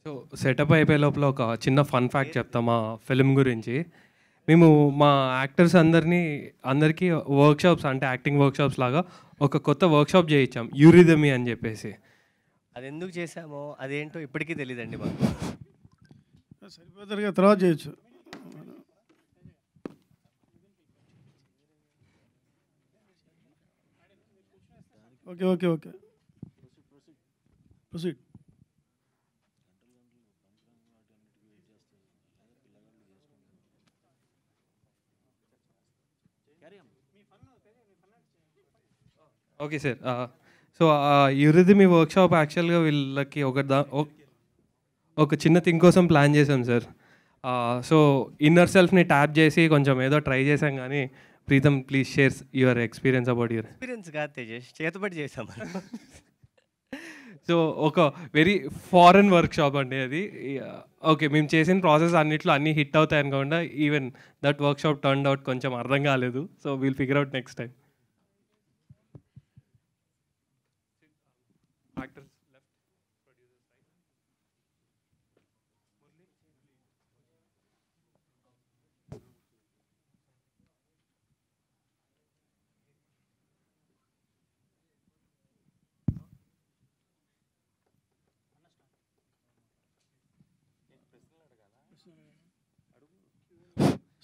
So setup అయిపోయే లోపల ఒక చిన్న ఫన్ ఫ్యాక్ట్ చెప్తాం మా ఫిలిం గురించి. మేము మా యాక్టర్స్ అందరికీ వర్క్షాప్స్ అంటే యాక్టింగ్ వర్క్షాప్స్ లాగా ఒక కొత్త వర్క్షాప్ చేయించాం, యూరిథమీ అని చెప్పేసి. అది ఎందుకు చేసామో అదేంటో ఇప్పటికీ తెలియదండి మాకు. సరిపోతారుగా, తర్వాత చేయొచ్చు. Okay okay okay proceed. Okay sir. So eurythmy workshop యాక్చువల్గా వీళ్ళకి ఒక చిన్న థింగ్ కోసం ప్లాన్ చేసాం సార్. సో ఇన్నర్ సెల్ఫ్ని ట్యాప్ చేసి కొంచెం ఏదో ట్రై చేసాం. కానీ Preetam, please share your experience about your experience కాదు తేజస్, చేతబడి చేసాం. సో ఒక వెరీ ఫారెన్ వర్క్షాప్ అండి అది. ఓకే, మేము చేసిన ప్రాసెస్ అన్నిట్లో అన్నీ హిట్ అవుతాయి అనుకోకుండా even that workshop turn out కొంచెం అర్థం కాలేదు. So will figure out next time.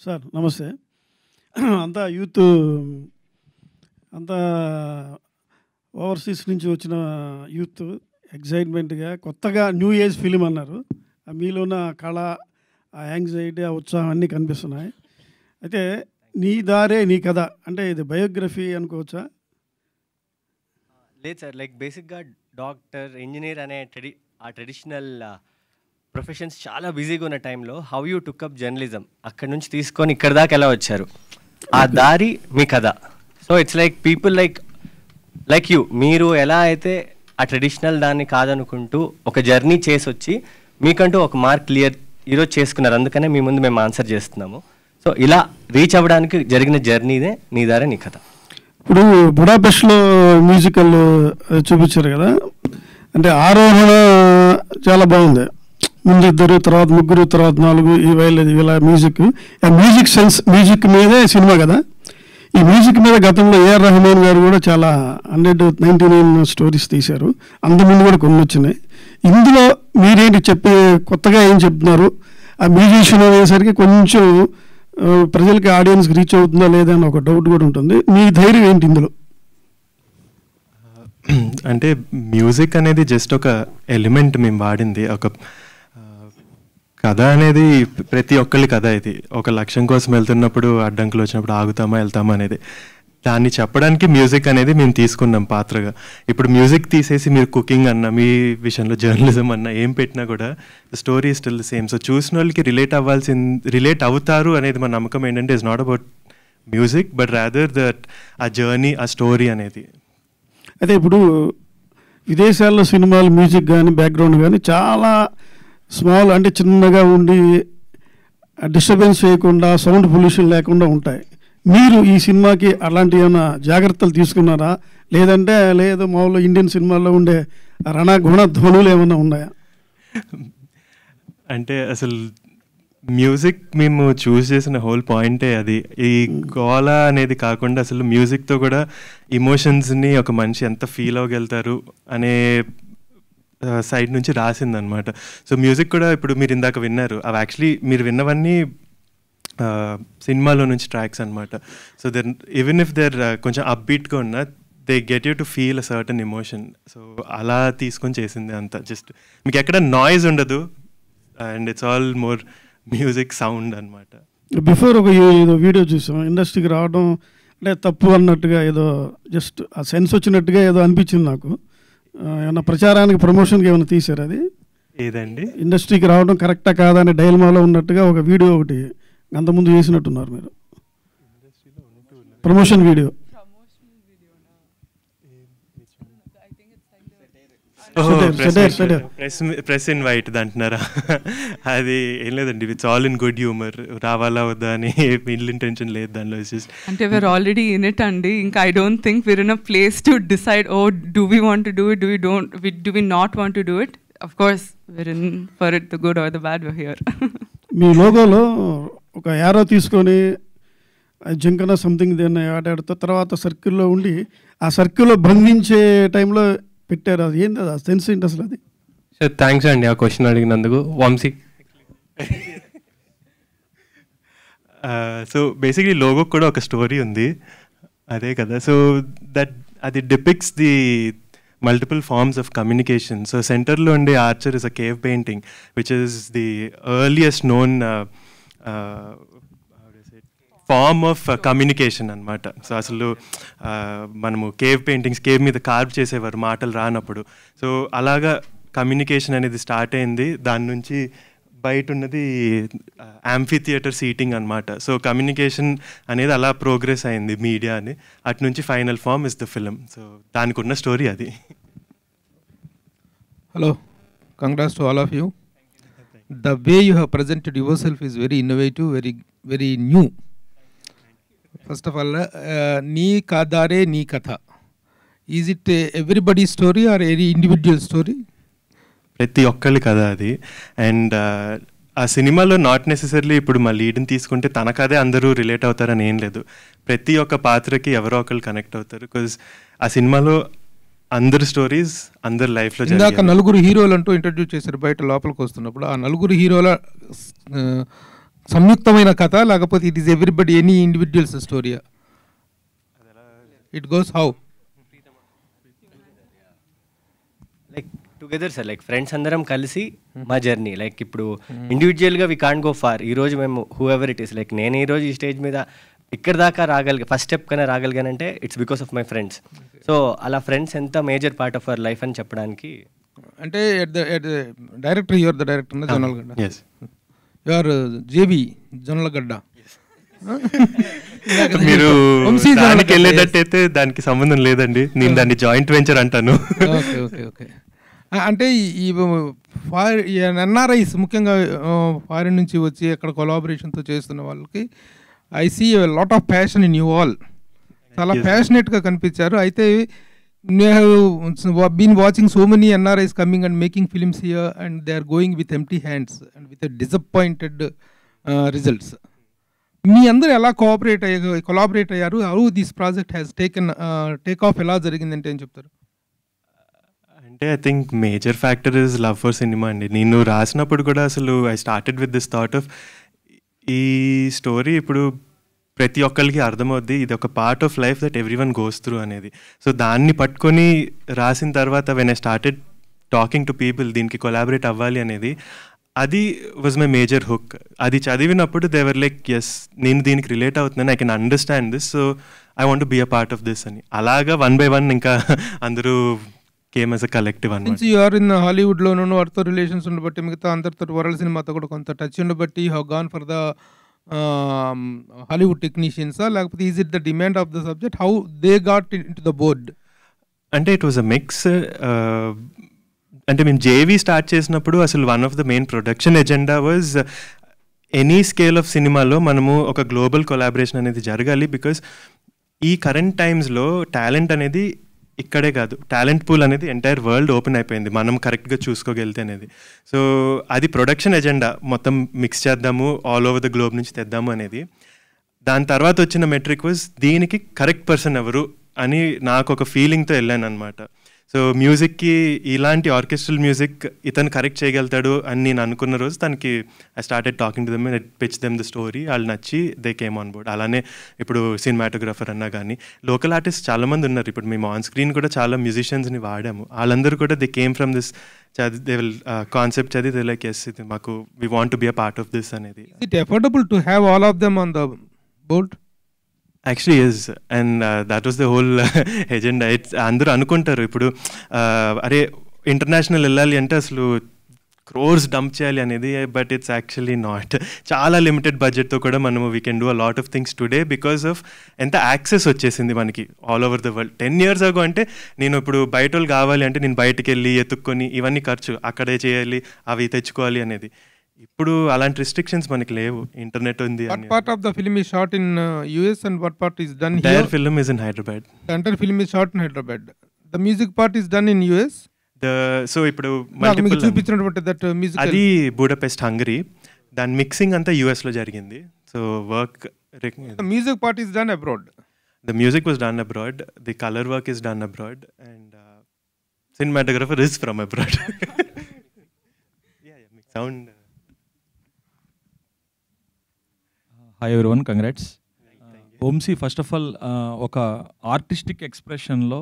Sir నమస్తే. అంతా యూత్, అంతా ఓవర్సీస్ నుంచి వచ్చిన యూత్ ఎగ్జైట్మెంట్గా కొత్తగా న్యూ ఏజ్ ఫిలిం అన్నారు. మీలో ఉన్న కళ, ఆ యాంగ్జైటీ, ఆ ఉత్సాహం అన్నీ కనిపిస్తున్నాయి. అయితే నీ దారే నీ కథ అంటే ఇది బయోగ్రఫీ అనుకోవచ్చా? లేదు సార్, లైక్ బేసిక్గా డాక్టర్, ఇంజనీర్ అనే ఆ ట్రెడిషనల్ ప్రొఫెషన్స్ చాలా బిజీగా ఉన్న టైంలో how you took up journalism, అక్కడ నుంచి తీసుకొని ఇక్కడ దాకా ఎలా వచ్చారు, ఆ దారి మీ కథ. So it's like people like you, మీరు ఎలా అయితే ఆ ట్రెడిషనల్ దాన్ని కాదనుకుంటూ ఒక జర్నీ చేసి వచ్చి మీకంటూ ఒక మార్క్ క్లియర్ ఈరోజు చేసుకున్నారు. అందుకనే మీ ముందు మేము ఆన్సర్ చేస్తున్నాము. సో ఇలా రీచ్ అవ్వడానికి జరిగిన జర్నీనే నీ దారే నీ కథ. ఇప్పుడు బుడాపెస్ట్లో మ్యూజికల్ చూపించారు కదా, అంటే ఆరోహణ చాలా బాగుంది. ముందు 2, తర్వాత 3, తర్వాత 4 ఇలా మ్యూజిక్ సెన్స్, మ్యూజిక్ మీదే సినిమా కదా. ఈ మ్యూజిక్ మీద గతంలో ఏఆర్ రెహమాన్ గారు కూడా చాలా 199 స్టోరీస్ తీశారు. అంతకుముందు కూడా కొన్ని వచ్చినాయి. ఇందులో మీరేంటి కొత్తగా ఏం చెప్తున్నారు? ఆ మ్యూజిషియన్ అనేసరికి కొంచెం ప్రజలకి, ఆడియన్స్కి రీచ్ అవుతుందా లేదా అని ఒక డౌట్ కూడా ఉంటుంది. మీ ధైర్యం ఏంటి ఇందులో? అంటే మ్యూజిక్ అనేది జస్ట్ ఒక ఎలిమెంట్ మేము వాడింది. ఒక కథ అనేది ప్రతి ఒక్కళ్ళ కథ. ఇది ఒక లక్ష్యం కోసం వెళ్తున్నప్పుడు అడ్డంకులు వచ్చినప్పుడు ఆగుతామా వెళ్తామా అనేది, దాన్ని చెప్పడానికి మ్యూజిక్ అనేది మేము తీసుకున్నాం పాత్రగా. ఇప్పుడు మ్యూజిక్ తీసేసి మీరు కుకింగ్ అన్న, మీ విషయంలో జర్నలిజం అన్న ఏం పెట్టినా కూడా స్టోరీ స్టిల్ సేమ్. సో చూసిన వాళ్ళకి రిలేట్ అవుతారు అనేది మా నమ్మకం. ఏంటంటే it's not about music but rather that ఆ జర్నీ, ఆ స్టోరీ అనేది. అయితే ఇప్పుడు విదేశాల్లో సినిమాలు మ్యూజిక్ కానీ బ్యాక్గ్రౌండ్ కానీ చాలా స్మాల్, అంటే చిన్నగా ఉండి డిస్టర్బెన్స్ చేయకుండా, సౌండ్ పొల్యూషన్ లేకుండా ఉంటాయి. మీరు ఈ సినిమాకి అలాంటి ఏమైనా జాగ్రత్తలు తీసుకున్నారా? లేదంటే లేదు మామూలు ఇండియన్ సినిమాల్లో ఉండే రణగుణ ధ్వనులు ఏమైనా ఉన్నాయా? అంటే అసలు మ్యూజిక్ మేము చూస్ చేసిన హోల్ పాయింటే అది. ఈ గోల అనేది కాకుండా అసలు మ్యూజిక్తో కూడా ఇమోషన్స్ని ఒక మనిషి ఎంత ఫీల్ అవ్వగలుగుతారు అనే సైడ్ నుంచి రాసిందనమాట. సో మ్యూజిక్ కూడా ఇప్పుడు మీరు ఇందాక విన్నారు, అవి యాక్చువల్లీ మీరు విన్నవన్నీ సినిమాలో నుంచి ట్రాక్స్ అనమాట. So then even if there కొంచెం అప్బీట్గా ఉన్న, they get you to feel a certain emotion. So అలా తీసుకొని చేసింది అంతా. జస్ట్ మీకు ఎక్కడ నాయిస్ ఉండదు and it's all more music sound అనమాట. బిఫోర్ ఒక ఏదో వీడియో చూసాం, ఇండస్ట్రీకి రావడం అంటే తప్పు అన్నట్టుగా, ఏదో జస్ట్ ఆ సెన్స్ వచ్చినట్టుగా ఏదో అనిపించింది నాకు. ఏమన్నా ప్రచారానికి, ప్రమోషన్కి ఏమైనా తీశారు? అది ఏదండి? ఇండస్ట్రీకి రావడం కరెక్టా కాదా అనే డైలమాలో ఉన్నట్టుగా ఒక వీడియో ఒకటి అంతకుముందు చేసినట్టున్నారు మీరు, ప్రమోషన్ వీడియో. ప్రెస్ ఇన్వైట్ అంటున్నారా? అది ఏం లేదండి, it's all in good humour. రావాలా వద్దా అని ఇల్ ఇంటెన్షన్ లేదు దానిలో. అంటే we're already in it అండి. ఇంకా I don't think we're in a place to decide, oh do we want to do it, do we not want to do it. of course, we're in for it, the good or the bad, we're here. మీ లోగోలో ఒక arrow తీసుకొని జింకన something దేన్ని ఆడాడుతూ తర్వాత సర్కిల్లో ఉండి ఆ సర్కిల్లో బంధించే టైంలో పెట్టారు. అది ఏంది, అది సెన్స్ ఏంటి అసలు? అది సార్ థ్యాంక్స్ అండి ఆ క్వశ్చన్ అడిగినందుకు. వంశీ. సో బేసిక్లీ లోగో కూడా ఒక స్టోరీ ఉంది, అదే కదా. సో దట్ అది depicts the multiple forms of communication. So సెంటర్లో ఉండే archer is a cave painting which is the earliest known form of communication అనమాట. సో అసలు మనము కేవ్ పెయింటింగ్స్ కేవ్ మీద కార్వ్ చేసేవారు మాటలు రానప్పుడు. సో అలాగా కమ్యూనికేషన్ అనేది స్టార్ట్ అయింది. దాని నుంచి బయట ఉన్నది యాంఫీ థియేటర్ సీటింగ్ అనమాట. సో కమ్యూనికేషన్ అనేది అలా ప్రోగ్రెస్ అయింది మీడియా అని. అటు నుంచి final form is the film. So దానికి ఉన్న స్టోరీ అది. Hello, congrats to all of you. The way you have presented yourself is very innovative, very new. First of all, Nee Kadare Nee Katha. Is it everybody's story or any individual story? ప్రతి ఒక్కళ్ళు కదా అది. And ఆ సినిమాలో not necessarily ఇప్పుడు మా లీడ్ని తీసుకుంటే తన కథే అందరూ రిలేట్ అవుతారని ఏం లేదు. ప్రతి ఒక్క పాత్రకి ఎవరో ఒకళ్ళు కనెక్ట్ అవుతారు. బికాజ్ ఆ సినిమాలో అందరు స్టోరీస్ అందరు లైఫ్లో. ఇందాక నలుగురు హీరోలు అంటూ ఇంట్రడ్యూస్ చేశారు బయట లోపలికి వస్తున్నప్పుడు. ఆ నలుగురు హీరోల సంయుక్తమైన కథ లేకపోతే it is everybody any individuals స్టోరీయా? It goes how? Like together sir, like friends అందరం కలిసి మా జర్నీ. లైక్ ఇప్పుడు ఇండివిజువల్గా వీ కాంట్ గో ఫార్. ఈరోజు మేము whoever it is, like నేను ఈరోజు ఈ స్టేజ్ మీద ఇక్కడ దాకా ఫస్ట్ స్టెప్ కన్నా రాగలిగానంటే it's because of my friends. So అలా ఫ్రెండ్స్ ఎంత major part of our life అని చెప్పడానికి. అంటే director, your the director Jonnalagadda, your JB Jonnalagadda. మీరు దానికి వెళ్ళేటట్టయితే దానికి సంబంధం లేదండి, నేను దాన్ని జాయింట్ వెంచర్ అంటాను. Okay okay okay. అంటే ఈ ఎన్ఆర్ఐస్ ముఖ్యంగా ఫారిన్ నుంచి వచ్చి అక్కడ కొలాబరేషన్తో చేస్తున్న వాళ్ళకి I see lot of passion in you all. చాలా ప్యాషనేట్గా కనిపించారు. అయితే been watching so many NRIs coming and making films here and they are going with empty hands and with disappointed results. మీ అందరూ ఎలా కొలాబరేట్ అయ్యారు? How this project has take off ఎలా జరిగిందంటే ఏం చెప్తారు? అంటే I think major factor is love for cinema అండి. నేను రాసినప్పుడు కూడా అసలు I started with this thought of ఈ స్టోరీ ఇప్పుడు ప్రతి ఒక్కరికి అర్థమవుద్ది, ఇది ఒక part of life that every one goes through అనేది. సో దాన్ని పట్టుకొని రాసిన తర్వాత when I started talking to people దీనికి కొలాబరేట్ అవ్వాలి అనేది, అది వాజ్ మై మేజర్ హుక్. అది చదివినప్పుడు దే వర్ లైక్ ఎస్ నేను దీనికి రిలేట్ అవుతున్నాను, I can understand this, so I want to be a part of this అని. అలాగా 1 by 1 ఇంకా అందరూ కేమ్ యాజ్ అ కలెక్టివ్ అన్నమాట. యు ఆర్ ఇన్ హాలీవుడ్లోనూ వాటితో రిలేషన్స్ ఉండబట్టి మిగతా అందరితో వరల్డ్ సినిమాతో కూడా కొంత టచ్ ఉండబట్టి you have gone for the Hollywood టెక్నీషియన్సా లేకపోతే is it the demand of the subject? How they got in to the board? అంటే ఇట్ వాజ్ అ మిక్స్. అంటే మేము జేవీ స్టార్ట్ చేసినప్పుడు అసలు one of the main production agenda was any scale of సినిమాలో మనము ఒక గ్లోబల్ కొలాబరేషన్ అనేది జరగాలి. బికాస్ ఈ కరెంట్ టైమ్స్లో టాలెంట్ అనేది ఇక్కడే కాదు, టాలెంట్ పూల్ అనేది ఎంటైర్ వరల్డ్ ఓపెన్ అయిపోయింది మనం కరెక్ట్గా చూసుకోగలితే అనేది. సో అది ప్రొడక్షన్ ఎజెండా, మొత్తం మిక్స్ చేద్దాము, ఆల్ ఓవర్ ద గ్లోబ్ నుంచి తెద్దాము అనేది. దాని తర్వాత వచ్చిన మెట్రిక్ వాజ్ దీనికి కరెక్ట్ పర్సన్ ఎవరు అని నాకు ఒక ఫీలింగ్తో వెళ్ళాను అనమాట. సో మ్యూజిక్కి ఇలాంటి ఆర్కెస్ట్రల్ మ్యూజిక్ ఇతను కరెక్ట్ చేయగలుగుతాడు అని నేను అనుకున్న రోజు తనకి I started talking to them and pitch them the story. వాళ్ళు నచ్చి దే కేమ్ ఆన్ బోర్డ్. అలానే ఇప్పుడు సినిమాటోగ్రాఫర్ అన్నా కానీ లోకల్ ఆర్టిస్ట్ చాలామంది ఉన్నారు. ఇప్పుడు మేము ఆన్ స్క్రీన్ కూడా చాలా మ్యూజిషియన్స్ని వాడాము. వాళ్ళందరూ కూడా they came from this they will concept చదివి దే లైక్ ఎస్ ఇది మాకు we want to be a part of this అనేది. It affordable to have all of them on the board? Actually is, and that was the whole agenda. It's అందరూ అనుకుంటారు ఇప్పుడు అరే international వెళ్ళాలి అంటే అసలు క్రోర్స్ డంప్ చేయాలి అనేది, బట్ ఇట్స్ యాక్చువల్లీ నాట్. చాలా లిమిటెడ్ బడ్జెట్తో కూడా మనము we can do a lot of things today because of ఎంత యాక్సెస్ వచ్చేసింది మనకి all over the world. 10 years ago అంటే నేను ఇప్పుడు బయట వాళ్ళు కావాలి అంటే నేను బయటకు వెళ్ళి ఎత్తుక్కొని ఇవన్నీ ఖర్చు, అక్కడే చేయాలి, అవి తెచ్చుకోవాలి అనేది. ఇప్పుడు అలాంటి రిస్ట్రిక్షన్స్ మనకి లేవు, ఇంటర్నెట్ ఉంది. What part of the film is shot in US and what part is done here? Entire film is in Hyderabad. The entire film is shot in Hyderabad. The music part is done in US? So ఇప్పుడు నాకు మీకు multiple చూపించినటువంటి that music అది Budapest Hungary, దాని mixing అంతా యుఎస్లో జరిగింది. So work music part is done abroad. the music was done abroad, the color work is done abroad, and cinematographer is from abroad. Yeah, sound. Hi everyone, congrats. ఓంసీ, first of all ఒక artistic ఎక్స్ప్రెషన్లో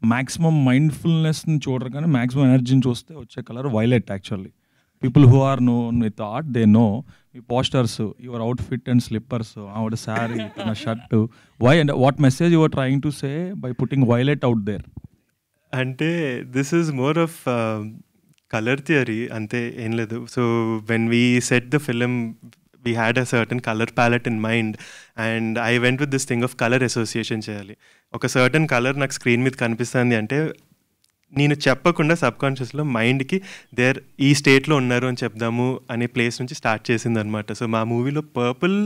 maximum మైండ్ఫుల్నెస్ని చూడరు కానీ maximum ఎనర్జీని చూస్తే వచ్చే colour violet. Actually people who are known with art they know. మీ posters, your outfit and slippers, ఆవిడ శారీ, తన shirt, why and what message your trying to say by putting violet out there? అంటే this is more of colour theory, అంతే, ఏం లేదు. So when we set the film we had a certain color palette in mind, and I went with this thing of color association చేయాలి. ఒక certain colour నాకు screen మీద కనిపిస్తుంది అంటే నేను చెప్పకుండా సబ్కాన్షియస్లో మైండ్కి దేర్ ఈ స్టేట్లో ఉన్నారు అని చెప్దాము అనే ప్లేస్ నుంచి స్టార్ట్ చేసింది అనమాట. సో మా మూవీలో purple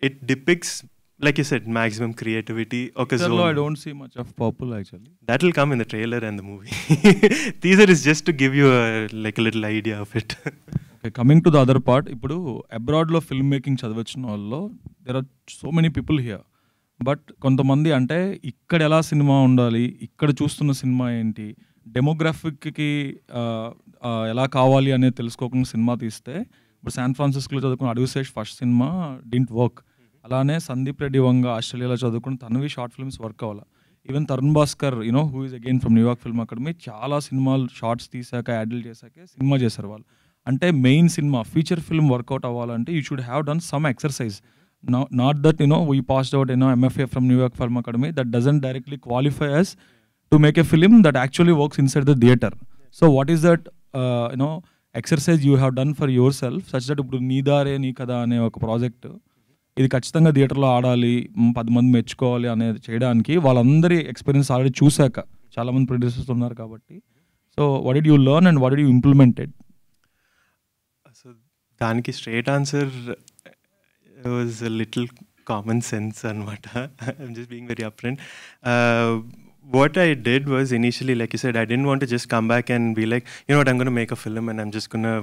it డిపిక్స్ like you said maximum creativity. ఒక zone. I don't see much of purple actually. That will come in the trailer and the movie. Teaser is just to give you a little idea of it. Okay, coming to the other part, ఇప్పుడు అబ్రాడ్లో film making చదవచ్చిన వాళ్ళు there are so many people here. But కొంతమంది అంటే ఇక్కడ ఎలా cinema ఉండాలి, ఇక్కడ చూస్తున్న సినిమా ఏంటి, డెమోగ్రాఫిక్కి ఎలా కావాలి అనేది తెలుసుకోకుండా సినిమా తీస్తే, ఇప్పుడు శాన్ ఫ్రాన్సిస్కోలో చదువుకున్న అడుగుశేష్ ఫస్ట్ సినిమా డింట్ వర్క్. అలానే సందీప్ రెడ్డి వంగ ఆస్ట్రేలియాలో చదువుకున్న తనవి షార్ట్ ఫిల్మ్స్ వర్క్ అవ్వాలి. Even Tarun Bhaskar who is again from New York film academy, చాలా సినిమాలు షార్ట్స్ తీసాక యాడ్లు చేశాకే సినిమా చేశారు వాళ్ళు. అంటే main cinema feature film work out అవ్వాలంటే you should have done some exercise. Not that we passed out MFA from New York film academy, that doesn't directly qualify us to make a film that actually works inside the theatre. So what is that exercise you have done for yourself such that ఇప్పుడు నీదారే నీ కదా అనే ఒక project ఇది ఖచ్చితంగా థియేటర్లో ఆడాలి, 10 మంది మెచ్చుకోవాలి అనేది చేయడానికి వాళ్ళందరి ఎక్స్పీరియన్స్ ఆల్రెడీ చూశాక చాలామంది ప్రొడ్యూసర్స్ ఉన్నారు కాబట్టి. So what did you learn and what did you implemented? So దానికి straight answer was little common sense అనమాట. I'm just being very apparent. What I did was initially, like you said, I didn't want to just come back and be like, you know what, I'm going to make a film and I'm just going to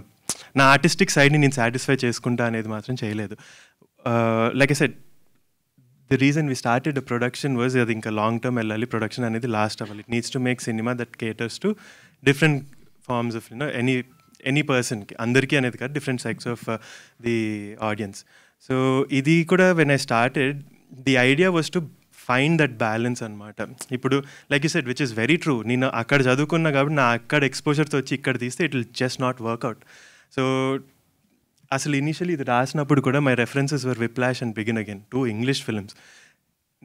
నా artistic సైడ్ని నేను satisfy చేసుకుంటా అనేది మాత్రం చేయలేదు. Like I said, the reason we started a production was అది ఇంకా long term వెళ్ళాలి, production అనేది లాస్ట్ అవ్వాలి. It needs to make cinema that caters to different forms of any పర్సన్కి, అందరికీ అనేది కాదు, different sects of the audience. So ఇది కూడా when I started the idea was to find that balance అనమాట. ఇప్పుడు like you said which is very true, నేను అక్కడ చదువుకున్నా కాబట్టి నా అక్కడ ఎక్స్పోజర్తో వచ్చి ఇక్కడ తీస్తే it will just not work out. So అసలు ఇనీషియలీ ఇది రాసినప్పుడు కూడా my references were Whiplash and Begin Again 2 English films.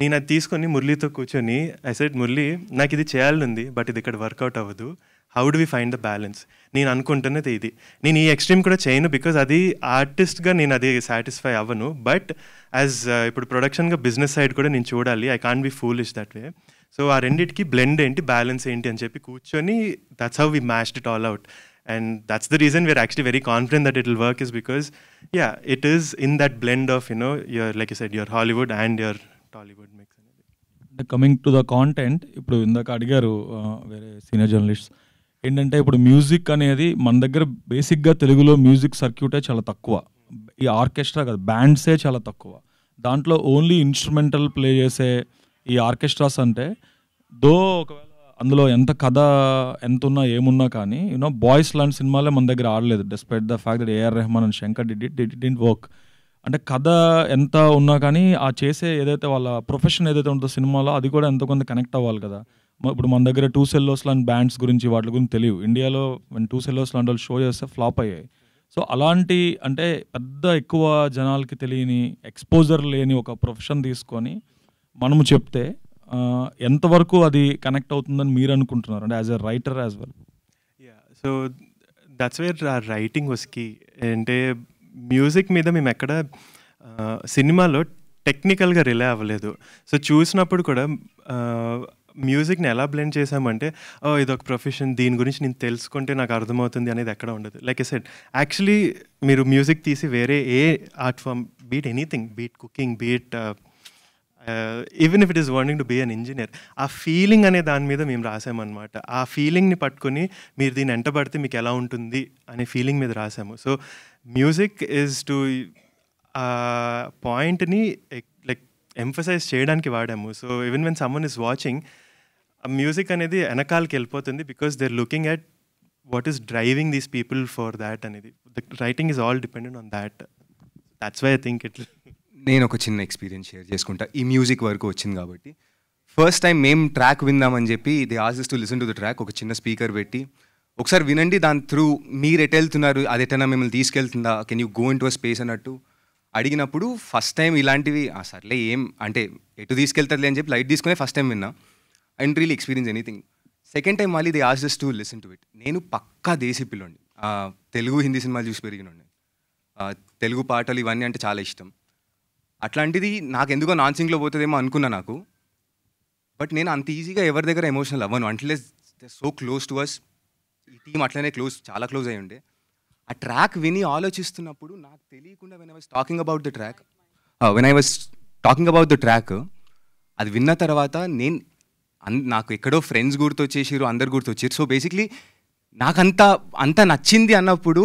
నేను అది తీసుకొని మురళీతో కూర్చొని ఐ సెడ్, మురళీ నాకు ఇది చేయాలనుంది బట్ ఇది ఇక్కడ వర్కౌట్ అవ్వదు, how do we find the balance? నేను అనుకుంటున్నది ఇది, నేను ఈ ఎక్స్ట్రీమ్ కూడా చేయను బికాజ్ అది ఆర్టిస్ట్గా నేను అది సాటిస్ఫై అవ్వను, బట్ యాజ్ ఇప్పుడు ప్రొడక్షన్గా బిజినెస్ సైడ్ కూడా నేను చూడాలి, I can't be foolish that way. So ఆ రెండింటికి బ్లెండ్ ఏంటి, బ్యాలెన్స్ ఏంటి అని చెప్పి కూర్చొని that's how we matched it all out. And that's the reason we're actually very confident that it will work, is because yeah, it is in that blend of your, like you said, your Hollywood and your Tollywood mix. Coming to the content, ఇప్పుడు ఇందాక అడిగారు వేరే senior journalist ఏంటంటే, ఇప్పుడు music అనేది మన దగ్గర బేసిక్గా తెలుగులో మ్యూజిక్ సర్క్యూటే చాలా తక్కువ, ఈ ఆర్కెస్ట్రా కాదు బ్యాండ్సే చాలా తక్కువ. దాంట్లో ఓన్లీ ఇన్స్ట్రుమెంటల్ ప్లే చేసే ఈ ఆర్కెస్ట్రాస్ అంటే దో ఒకవేళ అందులో ఎంత కథ ఎంత ఉన్నా ఏమున్నా కానీ బాయ్స్ లాంటి సినిమాలే మన దగ్గర ఆడలేదు, despite the fact that AR Rahman and Shankar did work. అంటే కథ ఎంత ఉన్నా కానీ ఆ చేసే ఏదైతే వాళ్ళ ప్రొఫెషన్ ఏదైతే ఉంటుందో సినిమాలో అది కూడా ఎంతో కొంత కనెక్ట్ అవ్వాలి కదా. ఇప్పుడు మన దగ్గర 2 సెల్లోస్ లాంటి బ్యాండ్స్ గురించి వాటి గురించి తెలియదు, ఇండియాలో 2 సెల్లోస్ లాంటి వాళ్ళు షో చేస్తే ఫ్లాప్ అయ్యాయి. సో అలాంటి అంటే పెద్ద ఎక్కువ జనాలకి తెలియని ఎక్స్పోజర్ లేని ఒక ప్రొఫెషన్ తీసుకొని మనము చెప్తే ఎంతవరకు అది కనెక్ట్ అవుతుందని మీరు అనుకుంటున్నారు, అంటే as a writer as well? So that's where our writing was key. అంటే మ్యూజిక్ మీద మేము ఎక్కడ సినిమాలో టెక్నికల్గా రిలే అవ్వలేదు. సో చూసినప్పుడు కూడా మ్యూజిక్ని ఎలా బ్లెండ్ చేసామంటే, ఇదొక ప్రొఫెషన్, దీని గురించి నేను తెలుసుకుంటే నాకు అర్థమవుతుంది అనేది ఎక్కడ ఉండదు. లైక్ ఐ సెడ్, యాక్చువల్లీ మీరు మ్యూజిక్ తీసి వేరే ఏ art form, be it anything, be it cooking, be it even if it is wanting to be an engineer, ఆ ఫీలింగ్ అనే దాని మీద మేము రాసామన్నమాట. ఆ ఫీలింగ్ని పట్టుకొని మీరు దీన్ని ఎంటబడితే మీకు ఎలా ఉంటుంది అనే ఫీలింగ్ మీద రాసాము. సో మ్యూజిక్ ఈజ్ టు పాయింట్ని లైక్ ఎంఫసైజ్ చేయడానికి వాడాము. So even when someone is watching, music అనేది వెనకాలకి వెళ్ళిపోతుంది because they are looking at what is driving these people for that అనేది. The writing is all dependent on that. That's why I think it. నేను ఒక చిన్న experience share చేసుకుంటా. ఈ music వరకు వచ్చింది కాబట్టి ఫస్ట్ టైం మేము ట్రాక్ విందామని చెప్పి they asks to listen to the track. ఒక చిన్న స్పీకర్ పెట్టి ఒకసారి వినండి, దాని త్రూ మీరు ఎటు వెళ్తున్నారు, అది ఎటైనా మిమ్మల్ని తీసుకెళ్తుందా, can you go into a space అన్నట్టు అడిగినప్పుడు ఫస్ట్ టైం ఇలాంటివి సర్లే ఏం అంటే ఎటు తీసుకెళ్తారులే అని చెప్పి లైట్ తీసుకునే ఫస్ట్ టైం విన్నా. I don't really experience anything. Second time మళ్ళీ they asks to listen to it. నేను పక్కా దేశీ పిల్లండి, తెలుగు హిందీ సినిమాలు చూసి పెరిగినండి, తెలుగు పాటలు ఇవన్నీ అంటే చాలా ఇష్టం. అట్లాంటిది నాకు ఎందుకో నాన్ సింగ్లో పోతుందేమో అనుకున్నా నాకు. బట్ నేను అంత ఈజీగా ఎవరి దగ్గర ఎమోషనల్ అవ్వను unless they so close to us. ఈ టీం అట్లనే చాలా క్లోజ్ అయి ఉండే. ఆ ట్రాక్ విని ఆలోచిస్తున్నప్పుడు నాకు తెలియకుండా when I was talking about the track అది విన్న తర్వాత నాకు ఎక్కడో ఫ్రెండ్స్ గుర్తొచ్చేసారు, అందరు గుర్తొచ్చారు. సో బేసిక్లీ నాకు అంత నచ్చింది అన్నప్పుడు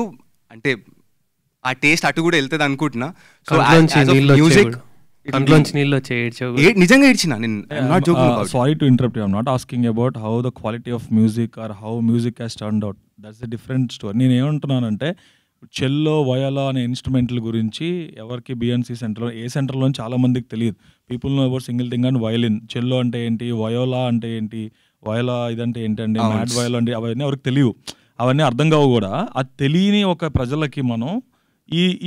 అంటే ఆ టేస్ట్ అటు కూడా వెళ్తుంది అనుకుంటున్నా. సో మ్యూజిక్ నిజంగా ఏడ్చిన. Sorry to interrupt, I'm not asking about how the quality of music or how music has turned out. That's the different story. నేను ఏమంటున్నానంటే చెల్లో వయోలా అనే ఇన్స్ట్రుమెంట్ల గురించి ఎవరికి బిఎన్సి సెంటర్లో ఏ సెంటర్లో చాలా మందికి తెలియదు. People know about single thing and violin. Cello అంటే ఏంటి, వయోలా అంటే ఏంటి, వయోలా ఇదంటే ఏంటండి, మ్యాడ్ వయోలా అంటే అవన్నీ ఎవరికి తెలియవు, అవన్నీ అర్థం కావు కూడా. అది తెలియని ఒక ప్రజలకి మనం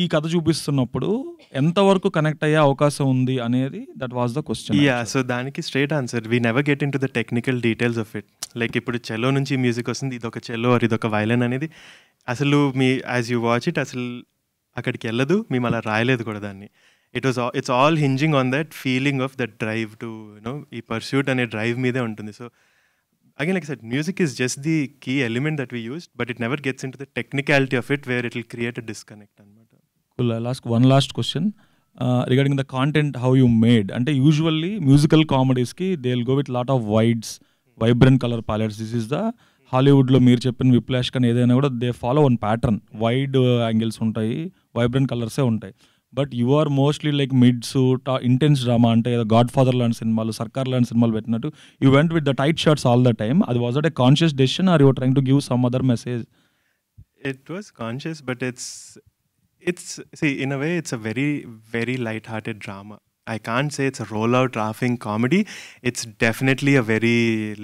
ఈ కథ చూపిస్తున్నప్పుడు ఎంతవరకు కనెక్ట్ అయ్యే అవకాశం ఉంది అనేది that was the question. So దానికి straight answer, we never get in to the technical details of it. Like ఇప్పుడు చెల్లో నుంచి మ్యూజిక్ వస్తుంది, ఇదొక చెల్లో ఆర్ ఇదొక వైలన్ అనేది అసలు యాజ్ యూ వాచ్ ఇట్ అసలు అక్కడికి వెళ్ళదు, మేము అలా రాయలేదు కూడా దాన్ని. It's all hinging on that feeling of that drive to ఈ పర్స్యూట్ అనే డ్రైవ్ మీదే ఉంటుంది. So again, like I said, music is just the key element that we used, but it never gets into the technicality of it where it will create a disconnect. Cool. I'll ask one last question regarding the content, how you made. Ante usually musical comedies ki they'll go with lot of wides, vibrant color palettes. This is the Hollywood lo meer cheppina Whiplash kan edaina kuda they follow one pattern. Wide angles untayi, vibrant colors e untayi. But you are mostly like mids intense drama అంటే Godfather లాంటి సినిమాలు, సర్కార్ లాంటి సినిమాలు పెట్టినట్టు you went with the tight shirts all the time. అది was at a conscious decision or you trying to give some other message? It was conscious, but it's see, in a way it's a very, very light-hearted drama. I can't say it's a roll-out laughing comedy. It's definitely a very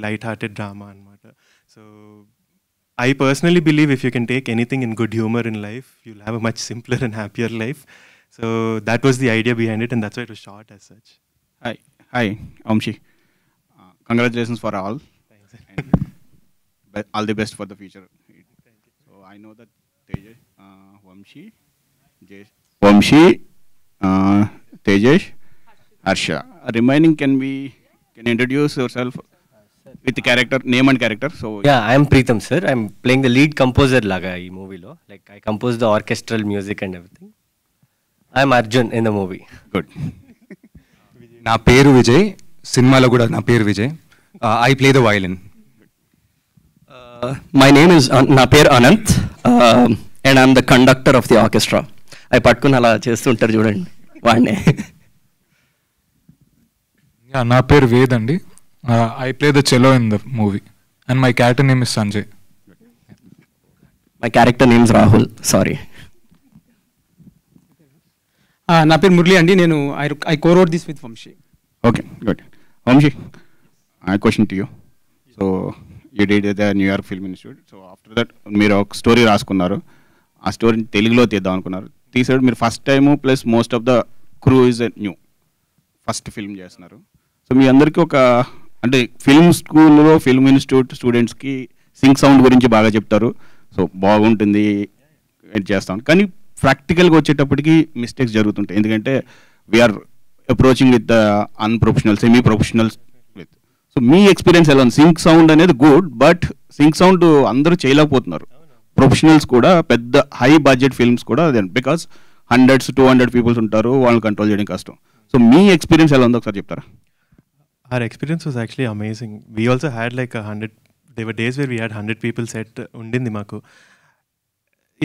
light-hearted drama anamata. So I personally believe if you can take anything in good humor in life, you'll have a much simpler and happier life. So that was the idea behind it, and that's why it was shot as such. Hi, Omshi. Congratulations for all. Thanks. All the best for the future. So I know that Tejesh, Vamshi, Tejesh, Harsha. Remaining can introduce yourself with the character, name and character. So yeah, I am Preetham sir. I am playing the lead composer laga ee movie lo. Like I composed the orchestral music and everything. I am Arjun in the movie. Good. నా పేరు విజయ్, సినిమాలో కూడా నా పేరు Vijay. I play the violin. My name is నా పేరు Anant and I am the conductor of the orchestra. I పట్టుకుని అలా చేస్తుంటారు చూడండి వాడినే. నా పేరు వేద్ అండి. I play the cello in the movie and my character name is Sanjay. My character name is Rahul. Sorry. నా పేరు మురళి అండి. నేను I co-wrote this with Vamshi. Okay, good. Vamshi, I have a question to you. So you did the New York Film Institute. So after that మీరు ఒక story రాసుకున్నారు, ఆ స్టోరీని తెలుగులో తీద్దాం అనుకున్నారు. తీసాడు మీరు first time plus most of the crew is new, first film చేస్తున్నారు. సో మీ అందరికీ ఒక అంటే ఫిల్మ్ స్కూల్లో ఫిల్మ్ ఇన్స్టిట్యూట్ స్టూడెంట్స్కి సింక్ సౌండ్ గురించి బాగా చెప్తారు, సో బాగుంటుంది చేస్తాం. కానీ ప్రాక్టికల్గా వచ్చేటప్పటికి మిస్టేక్స్ జరుగుతుంటాయి, ఎందుకంటే we're approaching with the unprofessional semi professionals with. So మీ ఎక్స్పీరియన్స్ ఎలా ఉంది? సింక్ సౌండ్ అనేది గుడ్, బట్ సింక్ సౌండ్ అందరూ చేయలేకపోతున్నారు. ప్రొఫెషనల్స్ కూడా పెద్ద హై బడ్జెట్ ఫిల్మ్స్ కూడా బికాస్ 100 to 200 పీపుల్స్ ఉంటారు, వాళ్ళని కంట్రోల్ చేయడం కష్టం. సో మీ ఎక్స్పీరియన్స్ ఎలా ఉందో ఒకసారి చెప్తారా? Our experience was actually amazing. We also had like 100, there were days where we had 100 people set undindi maku.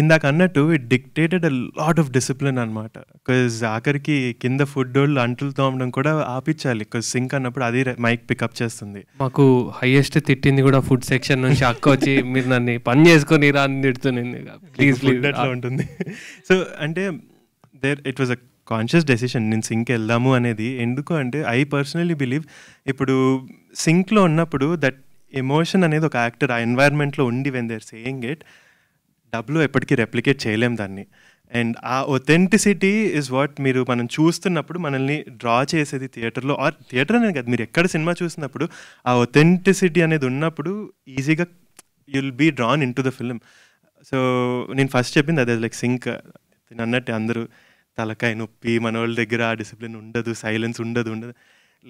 ఇందాక అన్నట్టు it dictated a lot of discipline అనమాట. బికాజ్ ఆఖరికి కింద ఫుడ్ వాళ్ళు అంటులు తోమడం కూడా ఆపించాలి, బికాజ్ సింక్ అన్నప్పుడు అది మైక్ పికప్ చేస్తుంది. మాకు హైయెస్ట్ తిట్టింది కూడా ఫుడ్ సెక్షన్ నుంచి అక్క వచ్చి మీరు నన్ను పని చేసుకొని రా అని తిడుతుంది. ప్లీజ్ ప్లీజ్ అట్లా ఉంటుంది. సో అంటే it was a conscious decision నేను సింక్ వెళ్దాము అనేది. ఎందుకు అంటే ఐ పర్సనలీ బిలీవ్ ఇప్పుడు సింక్లో ఉన్నప్పుడు దట్ ఎమోషన్ అనేది ఒక యాక్టర్ ఆ ఎన్వైర్న్మెంట్లో ఉండి వెన్ దేర్ సేయింగ్ ఇట్ డబ్లో ఎప్పటికీ రెప్లికేట్ చేయలేం దాన్ని. అండ్ ఆ ఒథెంటిసిటీ ఇస్ వాట్ మనం చూస్తున్నప్పుడు మనల్ని డ్రా చేసేది థియేటర్లో, ఆర్ థియేటర్ అనేది కాదు, మీరు ఎక్కడ సినిమా చూసినప్పుడు ఆ ఒథెంటిసిటీ అనేది ఉన్నప్పుడు ఈజీగా you'll be drawn in to the film. So నేను ఫస్ట్ చెప్పింది అదే, లైక్ సింక్ నేను అన్నట్టు అందరూ తలకాయ నొప్పి మన వాళ్ళ దగ్గర ఆ డిసిప్లిన్ ఉండదు, సైలెన్స్ ఉండదు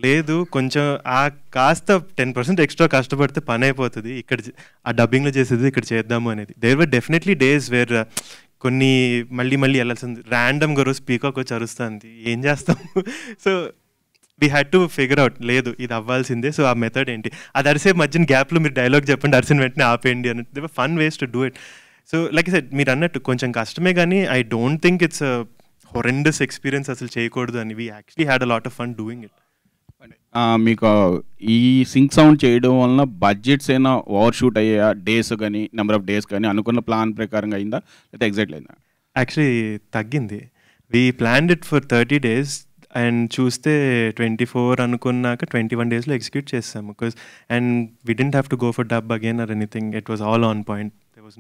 లేదు. కొంచెం ఆ కాస్త 10% ఎక్స్ట్రా కష్టపడితే పని అయిపోతుంది. ఇక్కడ ఆ డబ్బింగ్లో చేసేది ఇక్కడ చేద్దాము అనేది. There were definitely days where కొన్ని మళ్ళీ వెళ్ళాల్సింది, ర్యాండమ్గా రోజు పీకాక్ వచ్చి అరుస్తుంది, ఏం చేస్తాము. So we had to figure out, లేదు ఇది అవ్వాల్సిందే. సో ఆ మెథడ్ ఏంటి, అది అరిసే మధ్యన గ్యాప్లో మీరు డైలాగ్ చెప్పండి, అరిసిన వెంటనే ఆపేయండి అన్నట్టు. They were fun ways to do it. So like said మీరు అన్నట్టు కొంచెం కష్టమే, కానీ I don't think it's horrendous experience అసలు చేయకూడదు అని. We actually had a lot of fun doing it. మీకు ఈ సింక్ సౌండ్ చేయడం వలన బడ్జెట్స్ అయినా ఓవర్ షూట్ అయ్యా, డేస్ కానీ నెంబర్ ఆఫ్ డేస్ కానీ అనుకున్న ప్లాన్ ప్రకారంగా అయిందా లేదా ఎగ్జాక్ట్లీ అయిందా? యాక్చువల్లీ తగ్గింది. We planned it for 30 days and చూస్తే 24 అనుకున్నాక 21 daysలో ఎగ్జిక్యూట్ చేస్తాము. Because and we didn't have to go for dub again or anything, it was all on point. They was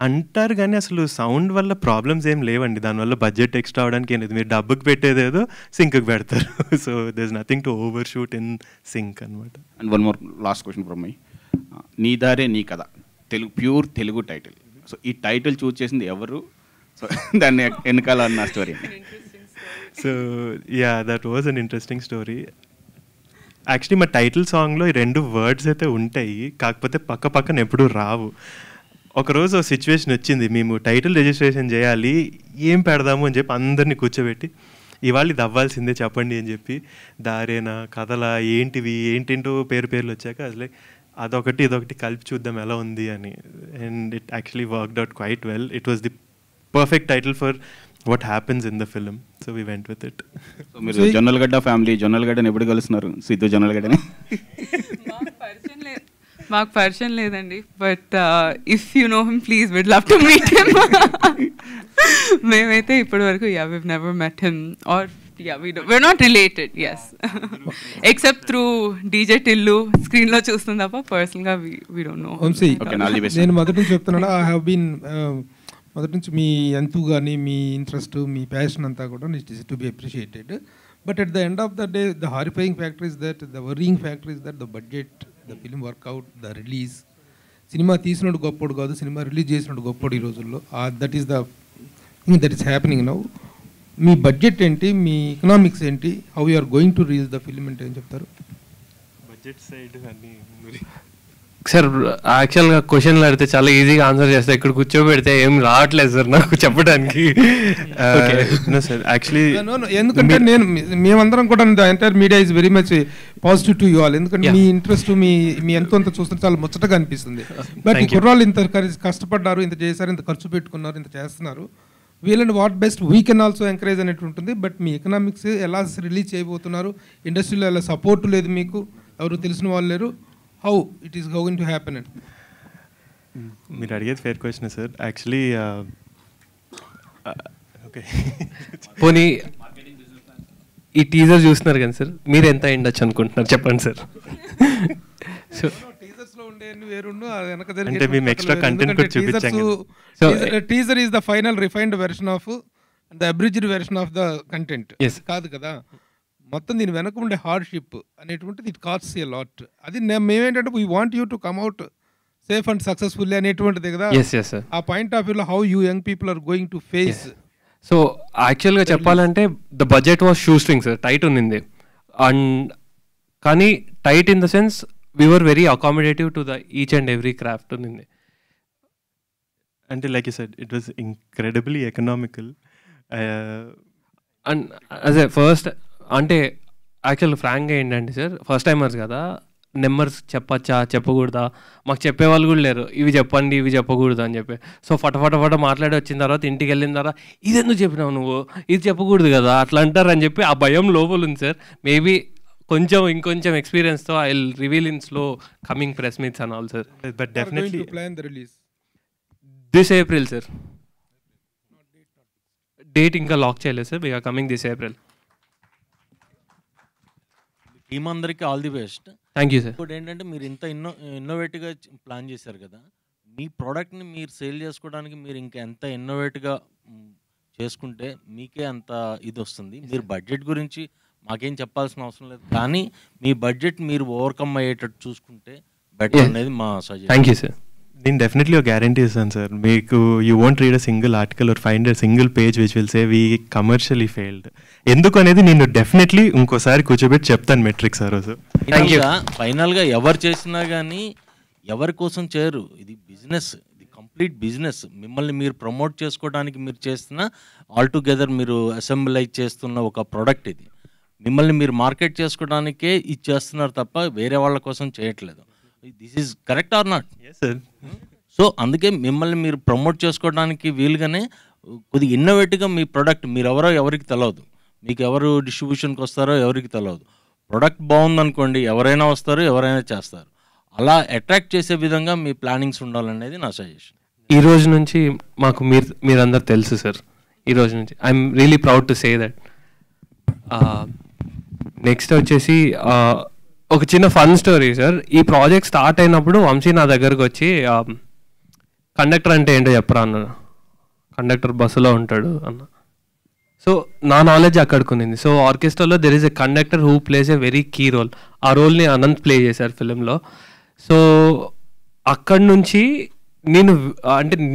అంటారు కానీ అసలు సౌండ్ వల్ల ప్రాబ్లమ్స్ ఏం లేవండి, దానివల్ల బడ్జెట్ ఎక్స్ట్రా అవడానికి ఏం లేదు. మీరు డబ్బుకి పెట్టేదేదో సింక్కి పెడతారు. So there is nothing to over shoot in sync అనమాట. And one more last question from my, Nee Dhaare Nee Katha Telugu, pure Telugu title. So ఈ టైటిల్ చూస్ చేసింది ఎవరు, సో దాన్ని వెనకాల అన్న story? So yeah, that was an interesting story. Actually మా టైటిల్ సాంగ్లో ఈ 2 వర్డ్స్ అయితే ఉంటాయి, కాకపోతే పక్కన ఎప్పుడూ రావు. ఒకరోజు సిచ్యువేషన్ వచ్చింది, మేము టైటిల్ రిజిస్ట్రేషన్ చేయాలి, ఏం పెడదాము అని చెప్పి అందరినీ కూర్చోబెట్టి ఇవాళ ఇది అవ్వాల్సిందే చెప్పండి అని చెప్పి, దారేనా కథలా ఏంటేంటో పేర్లు వచ్చాక అసలు అదొకటి ఇదొకటి కలిపి చూద్దాం ఎలా ఉంది అని. And it actually worked out quite well. It was the perfect title for what happens in the film. So we went with it. So మీరు జొన్నలగడ్డ ఫ్యామిలీ, జొన్నలగడ్డని ఎప్పుడు కలుస్తున్నారు? సిద్ధు జొన్నలగడ్డని మాకు పరిచయం లేదండి, but if you know him please would love to meet him. మేమైతే ఇప్పటి వరకు we've never met him, or we're not related, yes. Except through DJ Tillu screen లో చూస్తాం తప్ప పర్సనల్ గా we don't know. నేను మొదటి నుంచి చెప్తున్నాను, ఐ హావ్ బీన్ మొదటి నుంచి మీ ఎంతు కానీ మీ ఇంట్రెస్ట్ మీ ప్యాషన్ అంతా కూడా it is to be appreciated. But at the end of the day the horrifying factor is that, the worrying factor is that the budget, the film workout, the release. Cinema తీసినోడు గొప్పోడు కాదు, cinema release చేసినోడు గొప్పోడు ఈ రోజుల్లో. That is the thing that is happening now. మీ budget ఏంటి, మీ ఎకనామిక్స్ ఏంటి, how you are going to reach the film అంటే ఏం చెప్తారు? బడ్జెట్ సైడ్ అన్నీ సార్ యాక్చువల్గా క్వశ్చన్లు అడిగితే చాలా ఈజీగా ఆన్సర్ చేస్తే ఇక్కడ కూర్చోబెడితే ఏం రావట్లేదు సార్ నాకు చెప్పడానికి. ఎందుకంటే మేమందరం కూడా entire media is very much positive to you all. ఎందుకంటే మీ ఇంట్రెస్ట్ మీ ఎంతో అంత చూస్తుంటే చాలా ముచ్చటగా అనిపిస్తుంది. బట్ ఈ కుర్రాళ్ళు ఇంత కష్టపడ్డారు, ఇంత చేశారు, ఇంత ఖర్చు పెట్టుకున్నారు, ఇంత చేస్తున్నారు, వీళ్ళని what best we can also encourage అనేటు ఉంటుంది. బట్ మీ ఎకనామిక్స్ ఎలా రిలీజ్ చేయబోతున్నారు, ఇండస్ట్రీలో ఎలా సపోర్ట్ లేదు, మీకు ఎవరు తెలిసిన వాళ్ళు లేరు, how it is going to happen? మీరు అడిగేది fair question sir. Actually okay, పోనీ ఈ టీజర్ చూస్తున్నారు కానీ సార్ మీరు ఎంత అయిండొచ్చు అనుకుంటున్నారు చెప్పండి సార్. సో అంటే మేము ఎక్స్ట్రా కంటెంట్ కూడా చూపించాం. Teaser is the final refined version of the abridged version of the content కాదు కదా. మొత్తం దీని వెనక ఉండే హార్డ్షిప్ అనేటువంటిది ఇట్ కాస్ట్స్ ఎ లాట్. అది మేమేంటంటే we want you to come out safe and successfully అనేటువంటిది కదా. ఆ పాయింట్ ఆఫ్ వ్యూలో how you young people are going to face. So యాక్చువల్గా చెప్పాలంటే the budget was shoestring sir, tight ఉన్నింది. And కానీ tight in the sense we were very accommodative to the each and every craft ఉన్నింది. అంటే like you said it was incredibly economical. And అదే first అంటే actual ఫ్రాంక్గా ఏంటంటే sir first timers కదా, numbers చెప్పచ్చా చెప్పకూడదా మాకు చెప్పేవాళ్ళు కూడా లేరు, ఇవి చెప్పండి ఇవి చెప్పకూడదు అని చెప్పి. సో ఫట మాట్లాడి వచ్చిన తర్వాత ఇంటికి వెళ్ళిన తర్వాత ఇది ఎందుకు చెప్పినావు నువ్వు, ఇది చెప్పకూడదు కదా అట్లా అంటారు అని చెప్పి ఆ భయం లోపల ఉంది సార్. మేబీ ఇంకొంచెం ఎక్స్పీరియన్స్తో I will reveal in slow coming press meets and all sir. But definitely this April sir. Date ఇంకా లాక్ చేయలేదు sir, we're coming this April. Team అందరికీ all the best. Thank you sir. ఇప్పుడు ఏంటంటే మీరు ఇంత ఇన్నోవేటివ్గా plan చేశారు కదా, మీ ప్రోడక్ట్ని మీరు సేల్ చేసుకోవడానికి మీరు ఇంకా ఎంత ఇన్నోవేటివ్గా చేసుకుంటే మీకే అంత ఇది వస్తుంది. మీరు బడ్జెట్ గురించి మాకేం చెప్పాల్సిన అవసరం లేదు, కానీ మీ బడ్జెట్ మీరు ఓవర్కమ్ అయ్యేటట్టు చూసుకుంటే బెటర్ అనేది మా సజెషన్. Thank you sir. నేను డెఫినెట్లీ ఒక గ్యారంటీ ఇస్తాను సార్, మీకు you won't read a single article are find a single page which will say we commercially failed. ఎందుకు అనేది నేను డెఫినెట్లీ ఇంకోసారి కూర్చోబెట్టి చెప్తాను మెట్రిక్స్ ఆ రోజు. ఫైనల్గా ఎవరు చేసినా కానీ ఎవరి కోసం చేయరు, ఇది బిజినెస్, ఇది కంప్లీట్ బిజినెస్. మిమ్మల్ని మీరు ప్రమోట్ చేసుకోవడానికి మీరు చేస్తున్న ఆల్ టుగెదర్ మీరు అసెంబ్లైజ్ చేస్తున్న ఒక ప్రోడక్ట్ ఇది. మిమ్మల్ని మీరు మార్కెట్ చేసుకోవడానికే ఇది చేస్తున్నారు తప్ప వేరే వాళ్ళ కోసం చేయట్లేదు. This is correct or not? So అందుకే మిమ్మల్ని మీరు ప్రమోట్ చేసుకోవడానికి వీలుగానే కొద్దిగా ఇన్నోవేటివ్గా మీ ప్రోడక్ట్, మీరు ఎవరికి తెలియదు, మీకు ఎవరు డిస్ట్రిబ్యూషన్కి వస్తారో ఎవరికి తెలియదు. ప్రోడక్ట్ బాగుందనుకోండి ఎవరైనా వస్తారు, ఎవరైనా చేస్తారు. అలా అట్రాక్ట్ చేసే విధంగా మీ ప్లానింగ్స్ ఉండాలనేది నా సజెషన్. ఈ రోజు నుంచి మాకు మీరందరూ తెలుసు సార్. ఈ రోజు నుంచి I'm really proud to say that. Next వచ్చేసి ఒక చిన్న ఫన్ స్టోరీ సార్. ఈ ప్రాజెక్ట్ స్టార్ట్ అయినప్పుడు వంశీ నా దగ్గరకు వచ్చి కండక్టర్ అంటే ఏంటో చెప్పరా అన్నాడు. కండక్టర్ బస్సులో ఉంటాడు అన్న. సో నా నాలెడ్జ్ అక్కడికి. సో ఆర్కెస్ట్రాలో there is a conductor who plays a very key role. ఆ రోల్ని అనంత్ ప్లే చేశారు ఫిలింలో. సో అక్కడి నుంచి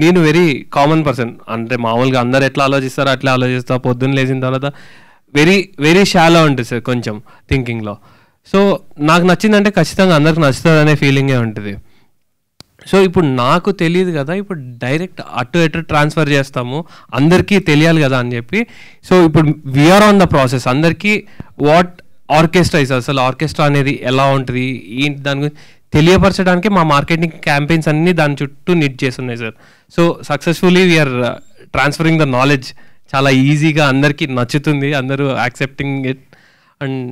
నేను వెరీ కామన్ పర్సన్, అంటే మామూలుగా అందరు ఎట్లా ఆలోచిస్తారో అట్లా ఆలోచిస్తా. పొద్దున్న లేచిన తర్వాత వెరీ వెరీ షాలో ఉంటుంది సార్ కొంచెం థింకింగ్లో. సో నాకు నచ్చిందంటే ఖచ్చితంగా అందరికి నచ్చుతుంది అనే ఫీలింగే ఉంటుంది. సో ఇప్పుడు నాకు తెలియదు కదా, ఇప్పుడు డైరెక్ట్ అటు ట్రాన్స్ఫర్ చేస్తాము, అందరికీ తెలియాలి కదా అని చెప్పి. సో ఇప్పుడు వీఆర్ ఆన్ ద ప్రాసెస్. అందరికీ వాట్ ఆర్కెస్ట్రా ఇస్, అసలు ఆర్కెస్ట్రా అనేది ఎలా ఉంటుంది ఏంటి దాని గురించి తెలియపరచడానికి మా మార్కెటింగ్ క్యాంపెయిన్స్ అన్నీ దాని చుట్టూ నిట్ చేస్తున్నాయి sir. So successfully we're transferring the knowledge. చాలా ఈజీగా అందరికీ నచ్చుతుంది, అందరూ యాక్సెప్టింగ్ ఇట్. అండ్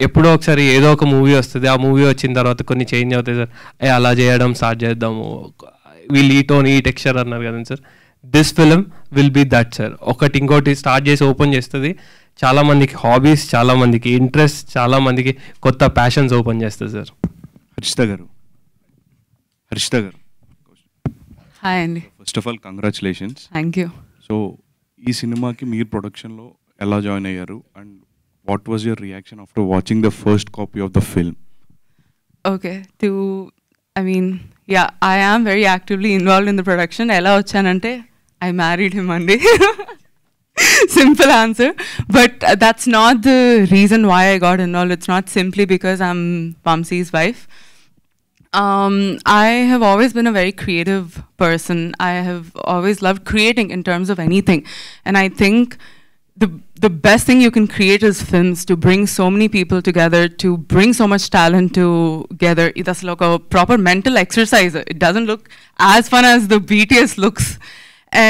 ఎప్పుడో ఒకసారి ఏదో ఒక మూవీ వస్తుంది, ఆ మూవీ వచ్చిన తర్వాత కొన్ని చేంజ్ అవుతాయి సార్. అలా చేయడం స్టార్ట్ చేద్దాము, వీల్ ఈ టోన్ ఈ టెక్స్చర్ అన్నారు కదండి sir. This film will be that sir. ఒకటి ఇంకోటి స్టార్ట్ చేసి ఓపెన్ చేస్తుంది. చాలామందికి హాబీస్, చాలామందికి ఇంట్రెస్ట్, చాలామందికి కొత్త ప్యాషన్స్ ఓపెన్ చేస్తుంది సార్. హర్షిత గారు హాయ్ అండి. First of all congratulations. Thank you. So ఈ సినిమాకి మీరు ప్రొడక్షన్లో ఎలా జాయిన్ అయ్యారు and what was your reaction after watching the first copy of the film? Okay, I am very actively involved in the production. Ela vachanante I married him Monday. Simple answer. But that's not the reason why I got involved. It's not simply because I'm Vamsi's wife. I have always been a very creative person. I have always loved creating in terms of anything. And I think the best thing you can create is films, to bring so many people together, to bring so much talent together. It's like a proper mental exercise. It doesn't look as fun as the BTS looks.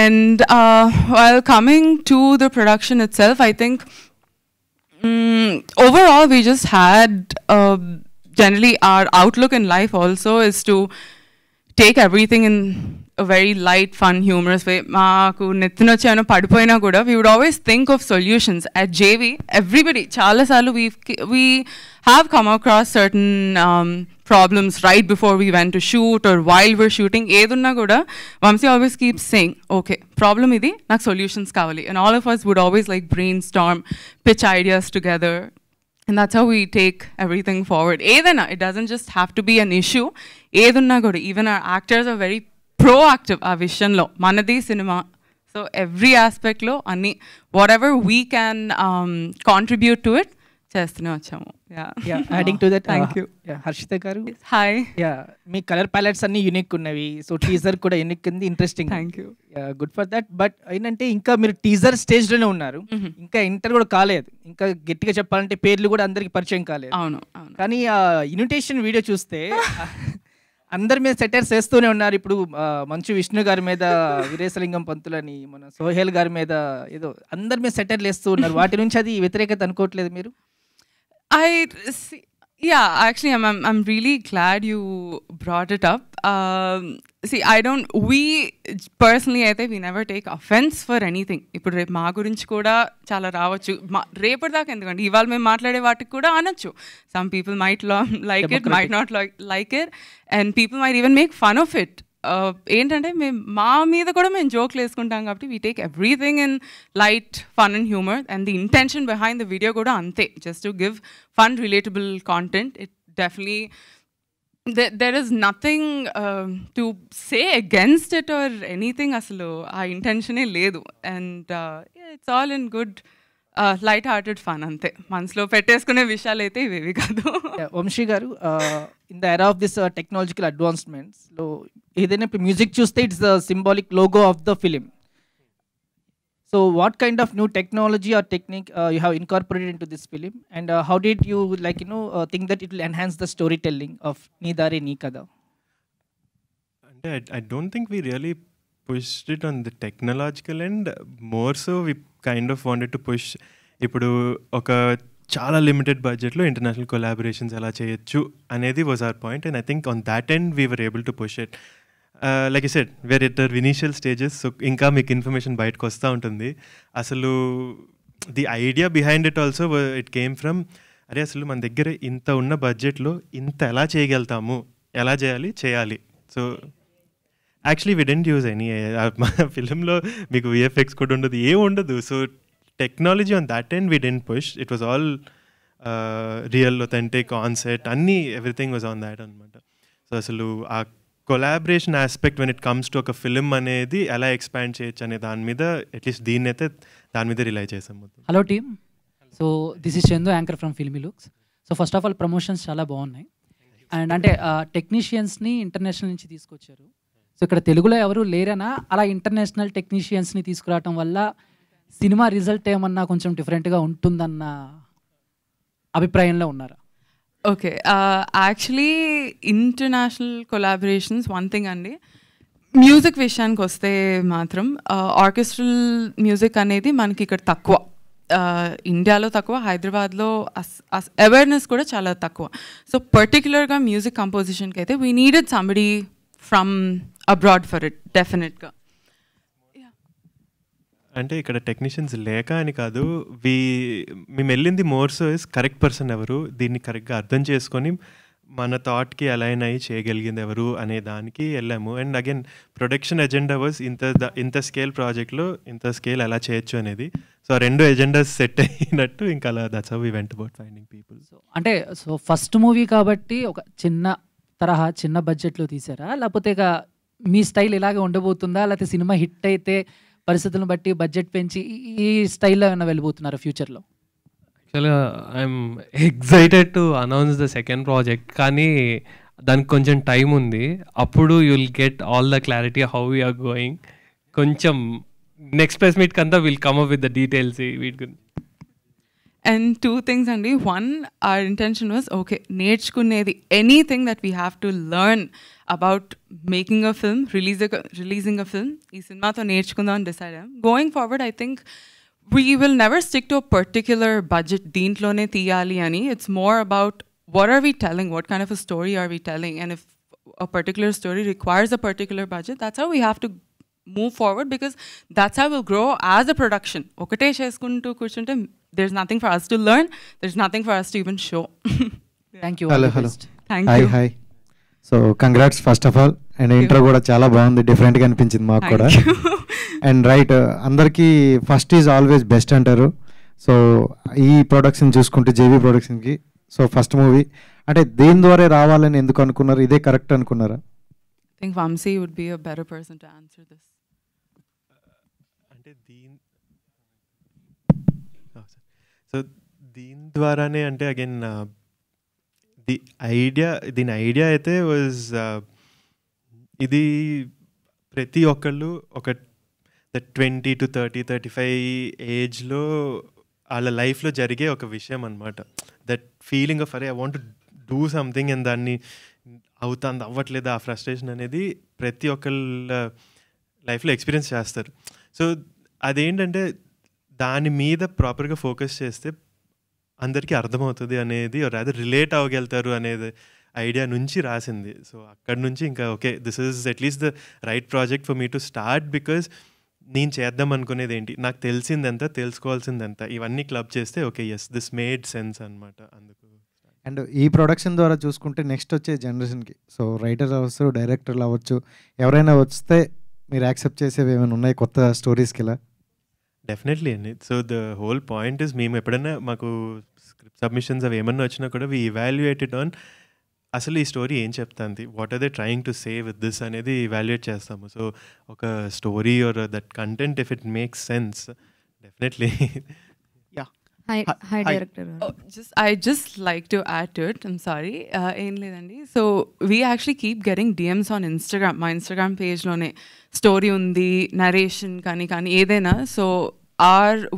And while coming to the production itself, I think overall we just had generally our outlook in life also is to take everything in a very light, fun, humorous way. Maaku nettinocchi ayana padipoyina kuda we would always think of solutions. At JV, everybody chaala saalu we have come across certain problems right before we went to shoot or while we're shooting. Edunna kuda Vamsi always keeps saying, okay, problem idi, nak solutions kavali. And all of us would always like brainstorm, pitch ideas together. And that's how we take everything forward. Edana, it doesn't just have to be an issue. Edunna kuda, even our actors are very proactive ఆ విషయంలో. మనది cinema, so every ఆస్పెక్ట్లో అన్ని whatever we can contribute to it చేస్తూనే వచ్చాము. Adding to that, thank you. Harshita గారు hi. మీ colour palettes అన్ని unique ఉన్నవి, సో టీజర్ కూడా యూనిక్ ఉంది, interesting. Thank you. Good for that. But ఏంటంటే ఇంకా మీరు టీజర్ స్టేజ్లోనే ఉన్నారు, ఇంకా ఎంటర్ కూడా కాలేదు, ఇంకా గట్టిగా చెప్పాలంటే పేర్లు కూడా అందరికి పరిచయం కాలేదు. అవును. కానీ ఆ ఇన్విటేషన్ వీడియో చూస్తే అందరి మీద సెటర్స్ వేస్తూనే ఉన్నారు. ఇప్పుడు మంచు విష్ణు గారి మీద వీరేశలింగం పంతులని, మన సోహెల్ గారి మీద ఏదో అందరి మీద సెటర్లు వేస్తూ ఉన్నారు. వాటి నుంచి అది వ్యతిరేకత అనుకోవట్లేదు మీరు? Yeah, actually, I'm really glad you brought it up. See, we personally, we never take offense for anything. ఇప్పుడు రేపు మా గురించి కూడా చాలా రావచ్చు, రేపటిదాకా ఎందుకంటే ఇవాళ మేము మాట్లాడే వాటికి కూడా అనొచ్చు. Some people might like it, might not like it, and people might even make fun of it. ఏంటంటే మేము మా మీద కూడా మేము జోక్లు వేసుకుంటాం కాబట్టి we take everything in light fun and humour, and the intention behind the video కూడా అంతే, just to give fun relatable content. It definitely there is nothing to say against it or anything. అసలు ఆ ఇంటెన్షనే లేదు, and it's all in good light hearted fun అంతే. మనసులో పెట్టేసుకునే విషయాలు అయితే ఇవేవి కాదు. వంశీ గారు, in the era of this technological అడ్వాన్స్మెంట్స్లో ఏదైనా ఇప్పుడు మ్యూజిక్ చూస్తే it's the symbolic logo of the film. So what kind of new technology or technique you have incorporated into this film, and how did you think that it will enhance the story telling of Nee Dhaare Nee కథ? అంటే I don't think we really pushed it on the technological end. More so we kind of wanted to push ఇప్పుడు ఒక చాలా limited బడ్జెట్లో international collaborations ఎలా చేయొచ్చు అనేది was our point, and I think on that end we were able to push it. Like I said, we're at their initial stages, so ఇంకా మీకు information బయటకు వస్తూ ఉంటుంది. అసలు the idea behind it also it came from, అరే అసలు మన దగ్గర ఇంత ఉన్న బడ్జెట్లో ఇంత ఎలా చేయగలుగుతాము, ఎలా చేయాలి. So actually we didn't use any, మా ఫిలింలో మీకు విఎఫ్ఎక్స్ కూడా ఉండదు, ఏం ఉండదు. So technology on that end we didn't push, it was all real authentic on set, అన్నీ ఎవ్రీథింగ్ వాజ్ ఆన్ దాట్ అనమాట. సో అసలు ఆ collaboration aspect when it comes to ఒక ఫిలిం అనేది ఎలా ఎక్స్పాండ్ చేయొచ్చు అనే దాని మీద, అట్లీస్ట్ దీన్ని అయితే దాని మీద రిలై చేసాం మొత్తం. Hello team, so this is Chandu, anchor from filmy looks. So first of all promotions చాలా బాగున్నాయి, అండ్ అంటే టెక్నీషియన్స్ని ఇంటర్నేషనల్ నుంచి తీసుకొచ్చారు. సో ఇక్కడ తెలుగులో ఎవరు లేరనా, అలా ఇంటర్నేషనల్ టెక్నీషియన్స్ని తీసుకురావటం వల్ల సినిమా రిజల్ట్ ఏమన్నా కొంచెం డిఫరెంట్గా ఉంటుందన్న అభిప్రాయంలో ఉన్నారా? Okay, actually international collaborations one thing అండి. మ్యూజిక్ విషయానికి వస్తే మాత్రం ఆర్కెస్ట్రల్ మ్యూజిక్ అనేది మనకి ఇక్కడ తక్కువ, ఇండియాలో తక్కువ, హైదరాబాద్లో అవేర్నెస్ కూడా చాలా తక్కువ. సో పర్టిక్యులర్గా మ్యూజిక్ కంపోజిషన్కి అయితే we needed somebody from abroad for it, డెఫినెట్గా. అంటే ఇక్కడ టెక్నీషియన్స్ లేక అని కాదు, మేము వెళ్ళింది more so is correct person ఎవరు, దీన్ని కరెక్ట్గా అర్థం చేసుకొని మన థాట్కి అలైన్ అయ్యి చేయగలిగింది ఎవరు అనే దానికి వెళ్ళాము. And again production agenda was ఇంత స్కేల్ ప్రాజెక్ట్లో ఇంత స్కేల్ ఎలా చేయొచ్చు అనేది. సో ఆ రెండు ఎజెండాస్ సెట్ అయినట్టు ఇంకా అలా that's how we went about finding people. అంటే సో ఫస్ట్ మూవీ కాబట్టి ఒక చిన్న బడ్జెట్లో తీసారా, లేకపోతే ఇక మీ స్టైల్ ఇలాగే ఉండబోతుందా, లేకపోతే సినిమా హిట్ అయితే పరిస్థితులను బట్టి బడ్జెట్ పెంచి ఈ స్టైల్లో ఏమైనా వెళ్ళిపోతున్నారా ఫ్యూచర్లో? యాక్చువల్గా I'm excited to announce the second project, కానీ దానికి కొంచెం టైం ఉంది. అప్పుడు you will get all the clarity how we're going. కొంచెం నెక్స్ట్ ప్రెస్ మీట్ కంతా will come up with the details వీటి గురించి. And two things, Andy. One, our intention was, okay, నేర్చుకునేది anything that we have to learn about making a film, releasing a film, ఈ సినిమాతో నేర్చుకుందాం అని decide అయ్యాం. Going forward, I think we will never stick to a particular budget, దీంట్లోనే తీయాలి అని. It's more about what are we telling, what kind of a story are we telling, and if a particular story requires a particular budget, that's how we have to move forward, because that's how we'll grow as a production. ఒకటే చేసుకుంటూ కూర్చుంటే there's nothing for us to learn, there's nothing for us to even show. Thank you. Hello. Thank you. Hi. So congrats first of all, and intro కూడా చాలా బాగుంది, different గా అనిపించింది మాకు కూడా. అండ్ రైట్, అందరికీ ఫస్ట్ ఈజ్ ఆల్వేస్ బెస్ట్ అంటారు. So ఈ ప్రొడక్షన్ చూసుకుంటే జేబీ ప్రొడక్షన్కి, సో ఫస్ట్ మూవీ అంటే దేని ద్వారా రావాలని ఎందుకు అనుకున్నారు, ఇదే కరెక్ట్ అనుకున్నారా? I think Vamsi would be a better person to answer this. So దీని ద్వారానే అంటే అగైన్ దీని ఐడియా అయితే వాజ్ ఇది ప్రతి ఒక్కళ్ళు ఒక 20 to 35 ఏజ్లో వాళ్ళ లైఫ్లో జరిగే ఒక విషయం అనమాట. దట్ ఫీలింగ్ ఆఫ్ అరే I want do something and దాన్ని అవ్వట్లేదు, ఆ ఫ్రస్ట్రేషన్ అనేది ప్రతి ఒక్కళ్ళ లైఫ్లో ఎక్స్పీరియన్స్ చేస్తారు. సో అదేంటంటే దాని మీద ప్రాపర్గా ఫోకస్ చేస్తే అందరికీ అర్థమవుతుంది అనేది, రాదర్ రిలేట్ అవ్వగలుగుతారు అనేది ఐడియా నుంచి రాసింది. సో అక్కడి నుంచి ఇంకా okay this is at least the right project for me to start, because నేను చేద్దాం అనుకునేది ఏంటి, నాకు తెలిసిందెంత, తెలుసుకోవాల్సిందెంత, ఇవన్నీ క్లబ్ చేస్తే okay yes this made sense అనమాట. అందుకు అండ్ ఈ ప్రొడక్షన్ ద్వారా చూసుకుంటే నెక్స్ట్ వచ్చే జనరేషన్కి, సో రైటర్ అవ్వచ్చు, డైరెక్టర్లు అవ్వచ్చు, ఎవరైనా వస్తే మీరు యాక్సెప్ట్ చేసేవి ఏమైనా ఉన్నాయి కొత్త స్టోరీస్కి ఇలా? డెఫినెట్లీ అండి. So the whole point is మేము ఎప్పుడైనా మాకు స్క్రిప్ట్ సబ్మిషన్స్ అవి ఏమన్నా వచ్చినా కూడా వీ ఇవాల్యుయేటెడ్ ఆన్ అసలు ఈ స్టోరీ ఏం చెప్తుంది, what are they trying to say with this అనేది ఇవాల్యుయేట్ చేస్తాము. సో ఒక story or that content if it makes sense definitely. Hi, director. I just like to add to it. I'm sorry. Ain ledandi. So we actually keep getting DMs on Instagram. My Instagram page lone story undi, narration kani edaina. So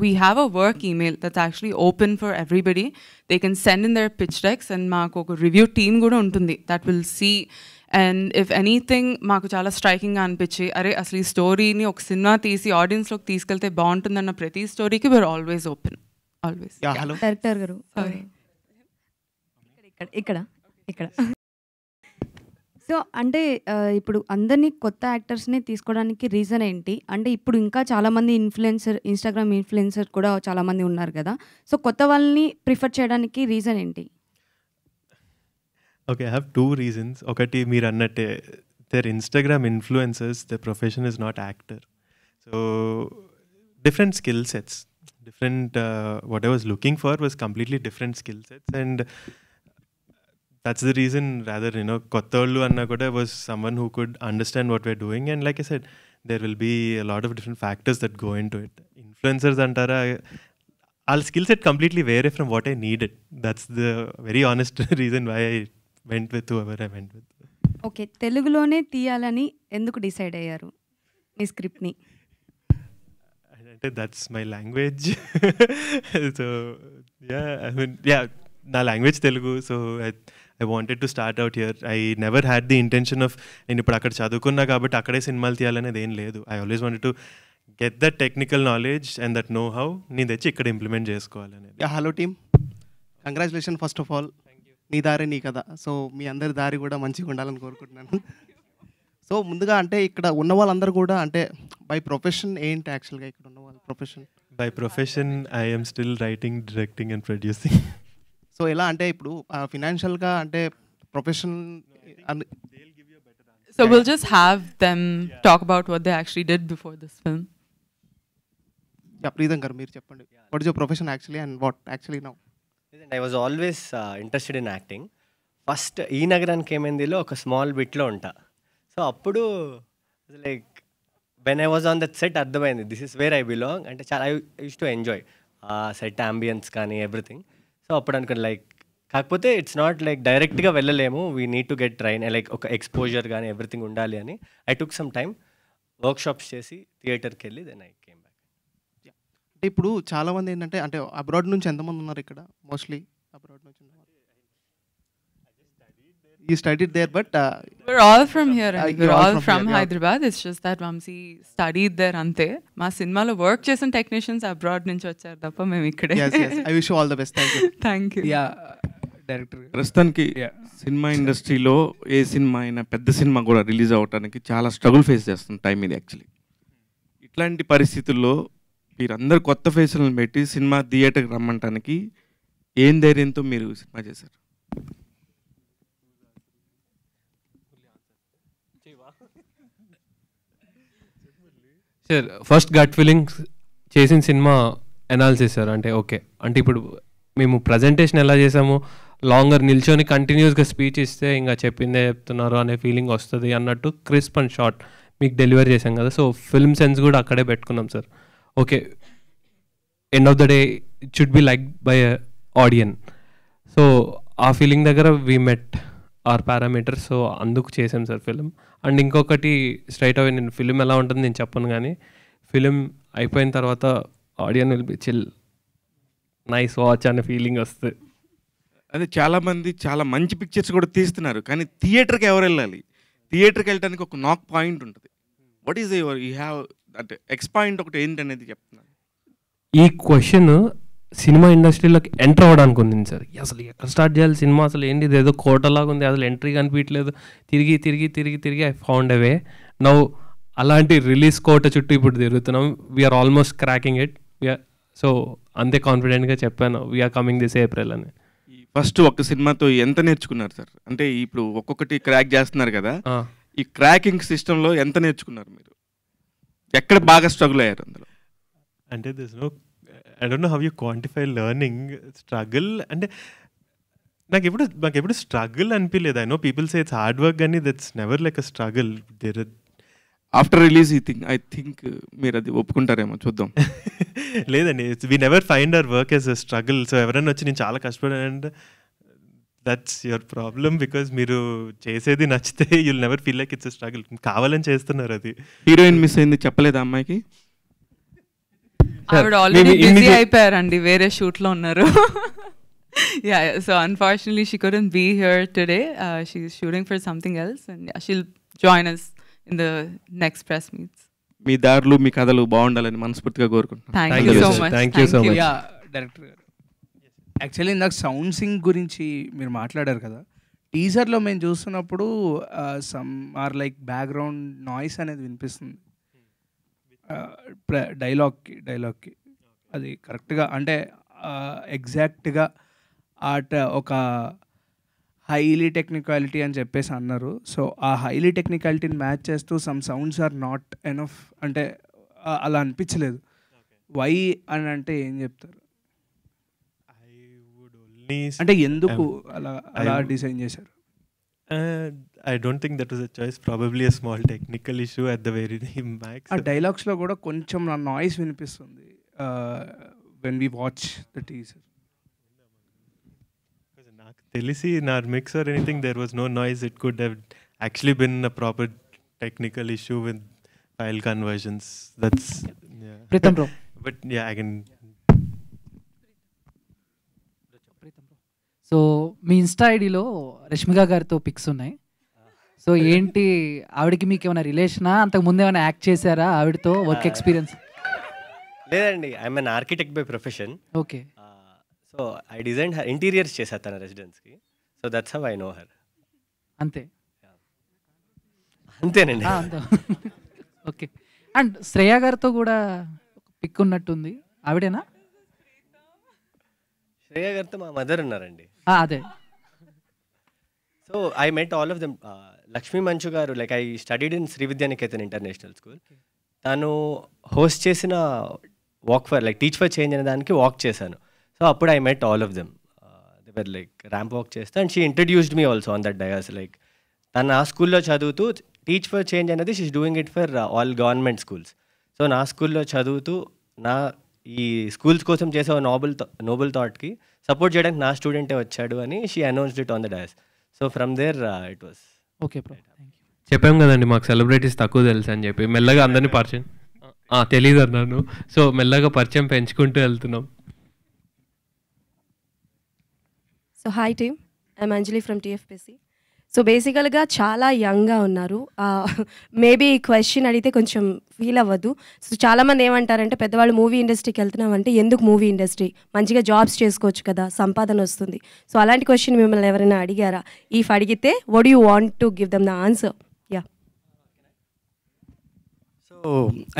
we have a work email that's actually open for everybody. They can send in their pitch decks and maaku oka review team kuda untundi that will see. And if anything maaku chala striking ga anpichi are asli story ni oka cinema teesi audience loki teeskelte baguntundanna prati story ki we're always open. Always. Yeah, hello. Director garu. Sorry. ఇక్కడ so అంటే ఇప్పుడు అందరినీ కొత్త యాక్టర్స్ని తీసుకోవడానికి reason ఏంటి? అంటే ఇప్పుడు ఇంకా చాలామంది ఇన్స్టాగ్రామ్ ఇన్ఫ్లుయెన్సర్ కూడా చాలామంది ఉన్నారు కదా, సో కొత్త వాళ్ళని ప్రిఫర్ చేయడానికి రీజన్ ఏంటి? Okay, I have 2 reasons. ఒకటి మీరు అన్నట్టే, their Instagram influencers the profession is not actor. So different skill sets, different what I was looking for was completely different skill sets, and that's the reason rather kottollu anna kuda was someone who could understand what we're doing. And like I said, there will be a lot of different factors that go into it. Influencers antara all skill set completely vary from what I needed. That's the very honest reason why I went with whoever I went with. Okay, తెలుగులోనే తీయాలని ఎందుకు decide అయ్యారు మీ script ని? That's my language. So yeah, na language Telugu. So I wanted to start out here. I never had the intention of నేను ఇప్పుడు అక్కడ చదువుకున్నా కాబట్టి అక్కడే సినిమాలు తీయాలనేది ఏం లేదు. I always wanted to get that technical knowledge and that know how నేను తెచ్చి ఇక్కడ ఇంప్లిమెంట్ చేసుకోవాలనేది. Hello team, congratulation first of all. నీ దారి నీ కదా. సో మీ అందరి దారి కూడా మంచిగా ఉండాలని కోరుకుంటున్నాను. సో ముందుగా అంటే ఇక్కడ ఉన్న వాళ్ళందరూ కూడా అంటే బై ప్రొఫెషన్ ఏంటి యాక్చువల్గా ఇక్కడ ఉన్న వాళ్ళ profession? By profession I am still writing, directing and producing. So ఎలా అంటే ఇప్పుడు ఫినాన్షియల్గా అంటే profession. So we'll just have them talk about what they actually did before this film. Preetham గారు మీరు చెప్పండి, what is your profession actually and what actually now? I was always interested in acting. First ఈ నగరానికి ఏమైందిలో ఒక small బిట్లో ఉంటా. So అప్పుడు like when I was on that set అర్థమైంది this is where I belong. అంటే చాలా I use to enjoy set ambience కానీ ఎవ్రీథింగ్. సో అప్పుడు అనుకుని లైక్ కాకపోతే ఇట్స్ నాట్ లైక్ డైరెక్ట్గా వెళ్ళలేము, we need to get train, like ఒక ఎక్స్పోజర్ కానీ ఎవ్రీథింగ్ ఉండాలి అని I took some time workshops చేసి థియేటర్కి వెళ్ళి దెన్ ఐ కేమ్ బ్యాక్. అంటే ఇప్పుడు చాలామంది ఏంటంటే అంటే అబ్రాడ్ నుంచి ఎంతమంది ఉన్నారు ఇక్కడ? మోస్ట్లీ అబ్రాడ్ నుంచి you studied there, but we're all from here. We're all from Hyderabad. It's just that Vamsi studied there ante. Ma cinema lo work chesin technicians abroad nunchi vacharu tappa mem ikkade. Yes, I wish you all the best. Thank you. Thank you. Yeah, director ప్రస్తుతానికి cinema ఇండస్ట్రీలో ఏ cinema అయినా పెద్ద cinema కూడా release అవ్వడానికి చాలా struggle face చేస్తున్న time ఇది actually. ఇట్లాంటి పరిస్థితుల్లో మీరందరూ కొత్త ఫేసులను పెట్టి సినిమా థియేటర్కి రమ్మంటానికి ఏం ధైర్యంతో మీరు సినిమా చేశారు? సార్ ఫస్ట్ గట్ ఫీలింగ్స్ చేసిన సినిమా అనాలిసిస్ సార్. అంటే ఓకే అంటే ఇప్పుడు మేము ప్రజెంటేషన్ ఎలా చేసాము, లాంగర్ నిల్చొని కంటిన్యూస్గా స్పీచ్ ఇస్తే ఇంకా చెప్పిందే చెప్తున్నారు అనే ఫీలింగ్ వస్తుంది అన్నట్టు క్రిస్ప్ అండ్ షార్ట్ మీకు డెలివరీ చేసాం కదా. సో ఫిల్మ్ సెన్స్ కూడా అక్కడే పెట్టుకున్నాం sir. Okay end of the day it should be like by audience. So ఆ ఫీలింగ్ దగ్గర we met our parameters. So అందుకు చేసాం సార్ ఫిలిం. అండ్ ఇంకొకటి స్ట్రైట్ అవే నేను ఫిలిం ఎలా ఉంటుంది నేను చెప్పను, కానీ ఫిలిం అయిపోయిన తర్వాత audience will be chill, nice watch అనే ఫీలింగ్ వస్తుంది. అదే చాలామంది చాలా మంచి పిక్చర్స్ కూడా తీస్తున్నారు, కానీ థియేటర్కి ఎవరు వెళ్ళాలి? థియేటర్కి వెళ్ళడానికి ఒక నాక్ పాయింట్ ఉంటుంది. What is your you have అంటే ఎక్స్ పాయింట్ ఒకటి ఏంటనేది చెప్తున్నాను. ఈ క్వశ్చన్ సినిమా ఇండస్ట్రీలోకి ఎంటర్ అవ్వడానికి ఉంది సార్. అసలు ఎక్కడ స్టార్ట్ చేయాలి సినిమా, అసలు ఏంటి ఇది ఏదో కోటలాగా ఉంది, అసలు ఎంట్రీ కనిపించలేదు, తిరిగి తిరిగి తిరిగి తిరిగి ఐ ఫౌండ్ అవే నౌ. అలాంటి రిలీజ్ కోట చుట్టూ ఇప్పుడు తిరుగుతున్నాం. We are almost cracking it. So అంతే కాన్ఫిడెంట్గా చెప్పాను వీఆర్ కమింగ్ దిస్ ఏప్రిల్ అని. ఫస్ట్ ఒక సినిమాతో ఎంత నేర్చుకున్నారు సార్? అంటే ఇప్పుడు ఒక్కొక్కటి క్రాక్ చేస్తున్నారు కదా, ఈ క్రాకింగ్ సిస్టంలో ఎంత నేర్చుకున్నారు మీరు? ఎక్కడ బాగా స్ట్రగుల్ అయ్యారు అందులో? అంటే this no, I don't know how you quantify learning. Struggle అంటే నాకు ఎప్పుడు స్ట్రగుల్ అనిపించలేదు. I know people say it's hard work, కానీ that's never like a struggle. After release I think మీరు అది ఒప్పుకుంటారేమో, చూద్దాం. లేదండి, we never find our work as a struggle. So ఎవరైనా వచ్చి నేను చాలా కష్టపడాను అంటే దట్స్ యువర్ ప్రాబ్లమ్, బికాజ్ మీరు చేసేది నచ్చితే you'll never feel like it's a struggle. కావాలని చేస్తున్నారు అది. హీరోయిన్ మిస్ అయింది చెప్పలేదా అమ్మాయికి? ఆవిడ ఆల్రెడీ బిజీ అయిపోయారండి, వేరే షూట్లో ఉన్నారు. Yeah, so unfortunately she couldn't be here today. She's shooting for something else, and yeah, she'll join us in the next press meets. మీ దారులు మీ కథలు బాగుండాలని మనస్ఫూర్తిగా కోరుకుంటున్నాను. Thank you so much. Thank you so much. Yeah director గారు, actually ఇందాక sound sync గురించి మీరు మాట్లాడారు కదా, టీజర్లో మేము చూస్తున్నప్పుడు some or like background noise అనేది వినిపిస్తుంది డైలాగ్కి. అది కరెక్ట్గా అంటే ఎగ్జాక్ట్గా ఒక హైలీ టెక్నికాలిటీ అని చెప్పేసి అన్నారు. సో ఆ హైలీ టెక్నికాలిటీని మ్యాచ్ చేస్తూ some sounds are not enough అంటే అలా అనిపించలేదు. వై అని అంటే ఏం చెప్తారు? అంటే ఎందుకు అలా డిజైన్ చేశారు? I don't think that was a choice. Probably a small technical issue at the very max. ఆ డైలాగ్స్లో కూడా కొంచెం నా నాయిస్ వినిపిస్తుంది when we watch the teaser. నాకు తెలిసి in our mix or anything there was no noise. It could have actually been a proper technical issue with file conversions. That's yeah. Pritham bro. But yeah, I can. So మీ insta ఐడిలో రష్మిక గారితో pics ఉన్నాయి. So ఏంటి ఆవిడకి మీకు ఏమైనా రిలేషనా, అంతకు ముందు ఏమైనా యాక్ట్ చేశారా ఆవిడతో, వర్క్ ఎక్స్పీరియన్స్? లేదండి, I'm an architect by profession. Okay. So I design her interiors చేశాను తన రెసిడెన్స్కి. So that's how I know her. అంతే అంతేనండి. ఓకే. అండ్ శ్రేయ గారితో కూడా పిక్ ఉన్నట్టుంది, ఆవిడేనా? శ్రేయ గారితో మా మదర్ ఉన్నారండి. అదే. So I met all of them. Lakshmi Manchu గారు, like I studied in Sree Vidyanikethan international school. తను హోస్ట్ చేసిన walk for like teach for change అనే దానికి వాక్ చేశాను. సో అప్పుడు I met all of them. They were like ramp walk చేస్తా and she introduced me also on that dais. Like తను ఆ స్కూల్లో చదువుతూ టీచ్ ఫర్ చేంజ్ అనేది she's doing it for all government schools. So నా స్కూల్లో చదువుతూ నా ఈ స్కూల్స్ కోసం చేసే నోబుల్ థాట్కి సపోర్ట్ చేయడానికి నా స్టూడెంటే వచ్చాడు అని she announced it on the dais. So from there it was okay bro. చెప్పాం కదండి మాకు సెలబ్రిటీస్ తక్కువ తెలుసు అని చెప్పి, మెల్లగా అందరినీ పరిచయం తెలీదు అన్నాను. సో మెల్లగా పరిచయం పెంచుకుంటూ వెళ్తున్నాం. So hi team, I'm Anjali from TFPC. So బేసికల్గా చాలా యంగ్గా ఉన్నారు. మేబీ ఈ క్వశ్చన్ అడిగితే కొంచెం ఫీల్ అవ్వదు. సో చాలామంది ఏమంటారంటే పెద్దవాళ్ళు మూవీ ఇండస్ట్రీకి వెళ్తున్నామంటే ఎందుకు మూవీ ఇండస్ట్రీ, మంచిగా జాబ్స్ చేసుకోవచ్చు కదా, సంపాదన వస్తుంది. సో అలాంటి క్వశ్చన్ మిమ్మల్ని ఎవరైనా అడిగారా? ఇఫ్ అడిగితే what you want to give them the answer? Yeah. So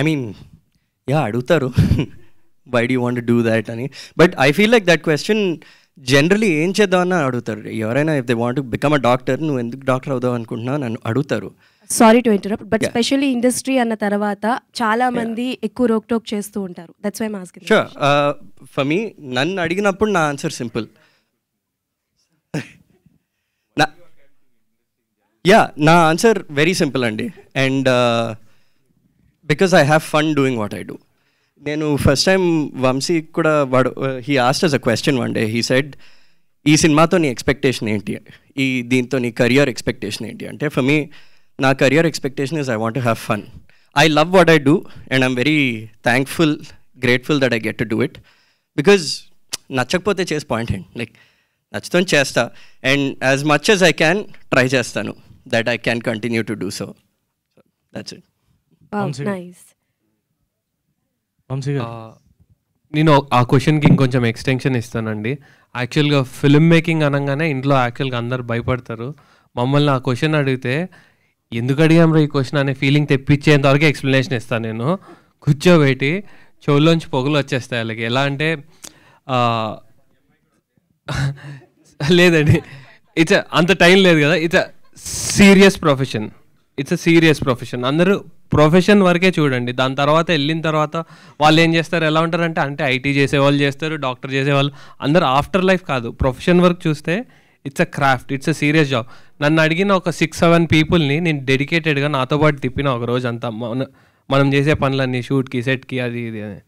I mean yeah అడుగుతారు why do want to do that అని. But I feel like that question generally ఏం చేద్దామని అడుగుతారు ఎవరైనా. If they want to become a doctor, నువ్వు ఎందుకు doctor అవుదావు అనుకుంటున్నావు నన్ను అడుగుతారు. Sorry to interrupt, but specially industry అన్న తర్వాత చాలా మంది ఎక్కువ రోక్ టోక్ చేస్తూ ఉంటారు. That's why I am asking. Sure. For me నన్ను అడిగినప్పుడు నా ఆన్సర్ సింపుల్. నా ఆన్సర్ వెరీ సింపుల్ అండి. And because I have fun doing what I do. నేను ఫస్ట్ టైం వంశీ కూడా వాడు he asked us a question one day. He said, ఈ సినిమాతో నీ ఎక్స్పెక్టేషన్ ఏంటి, దీంతో నీ కెరియర్ ఎక్స్పెక్టేషన్ ఏంటి అంటే, ఫర్ మీ నా career expectation is I want to have fun. I love what I do and I'm very thankful, grateful that I get to do it. Because నచ్చకపోతే చేసి పాయింట్ ఏంటి, like నచ్చుతో చేస్తా and as much as I can try చేస్తాను that I can continue to do so. That's it. Nice. నేను ఆ క్వశ్చన్కి ఇంకొంచెం ఎక్స్టెన్షన్ ఇస్తానండి. యాక్చువల్గా ఫిల్మ్ మేకింగ్ అనగానే ఇంట్లో యాక్చువల్గా అందరు భయపడతారు. మమ్మల్ని ఆ క్వశ్చన్ అడిగితే ఎందుకు అడిగాం ఈ క్వశ్చన్ అనే ఫీలింగ్ తెప్పించేంతవరకు ఎక్స్ప్లెనేషన్ ఇస్తాను నేను. కూర్చోబెట్టి చెవుల్లోంచి పొగలు వచ్చేస్తాయి వాళ్ళకి. ఎలా అంటే లేదండి, ఇట్స్ అంత టైం లేదు కదా. It's a serious profession. It's a serious profession. అందరూ ప్రొఫెషన్ వరకే చూడండి. దాని తర్వాత వెళ్ళిన తర్వాత వాళ్ళు ఏం చేస్తారు, ఎలా ఉంటారంటే అంటే ఐటీ చేసేవాళ్ళు చేస్తారు, డాక్టర్ చేసేవాళ్ళు, అందరూ ఆఫ్టర్ లైఫ్ కాదు, ప్రొఫెషన్ వర్క్ చూస్తే it's a craft, it's a serious job. నన్ను అడిగిన ఒక 6-7 పీపుల్ని నేను డెడికేటెడ్గా నాతో పాటు తిప్పిన ఒక రోజు అంతా. మనం చేసే పనులన్నీ షూట్కి, సెట్కి, అది ఇది అని.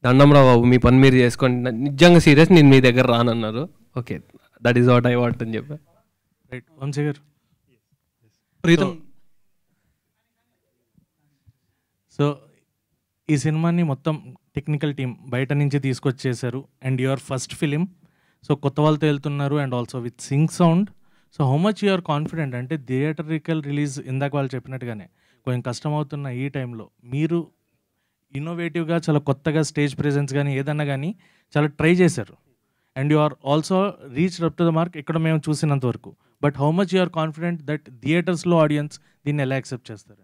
దండంరా బాబు, మీ పని మీరు చేసుకోండి, నిజంగా సీరియస్, నేను మీ దగ్గర రానన్నారు. Okay, that is what I want అని చెప్పా. రైట్. వంశీ గారు. ప్రీతం. సో ఈ సినిమాని మొత్తం టెక్నికల్ టీం బయట నుంచి తీసుకొచ్చేసారు and your first film. So కొత్త వాళ్ళతో వెళ్తున్నారు and also with sync sound. So how much you're confident అంటే థియేటరికల్ రిలీజ్ ఇందాక వాళ్ళు చెప్పినట్టుగానే కొంచెం కష్టం అవుతున్న ఈ టైంలో మీరు ఇన్నోవేటివ్గా చాలా కొత్తగా స్టేజ్ ప్రెజెన్స్ కానీ ఏదన్నా కానీ చాలా ట్రై చేశారు and you are also reach up to the mark ఇక్కడ మేము చూసినంత వరకు. But how much you're confident that థియేటర్స్లో ఆడియన్స్ దీన్ని ఎలా యాక్సెప్ట్ చేస్తారు?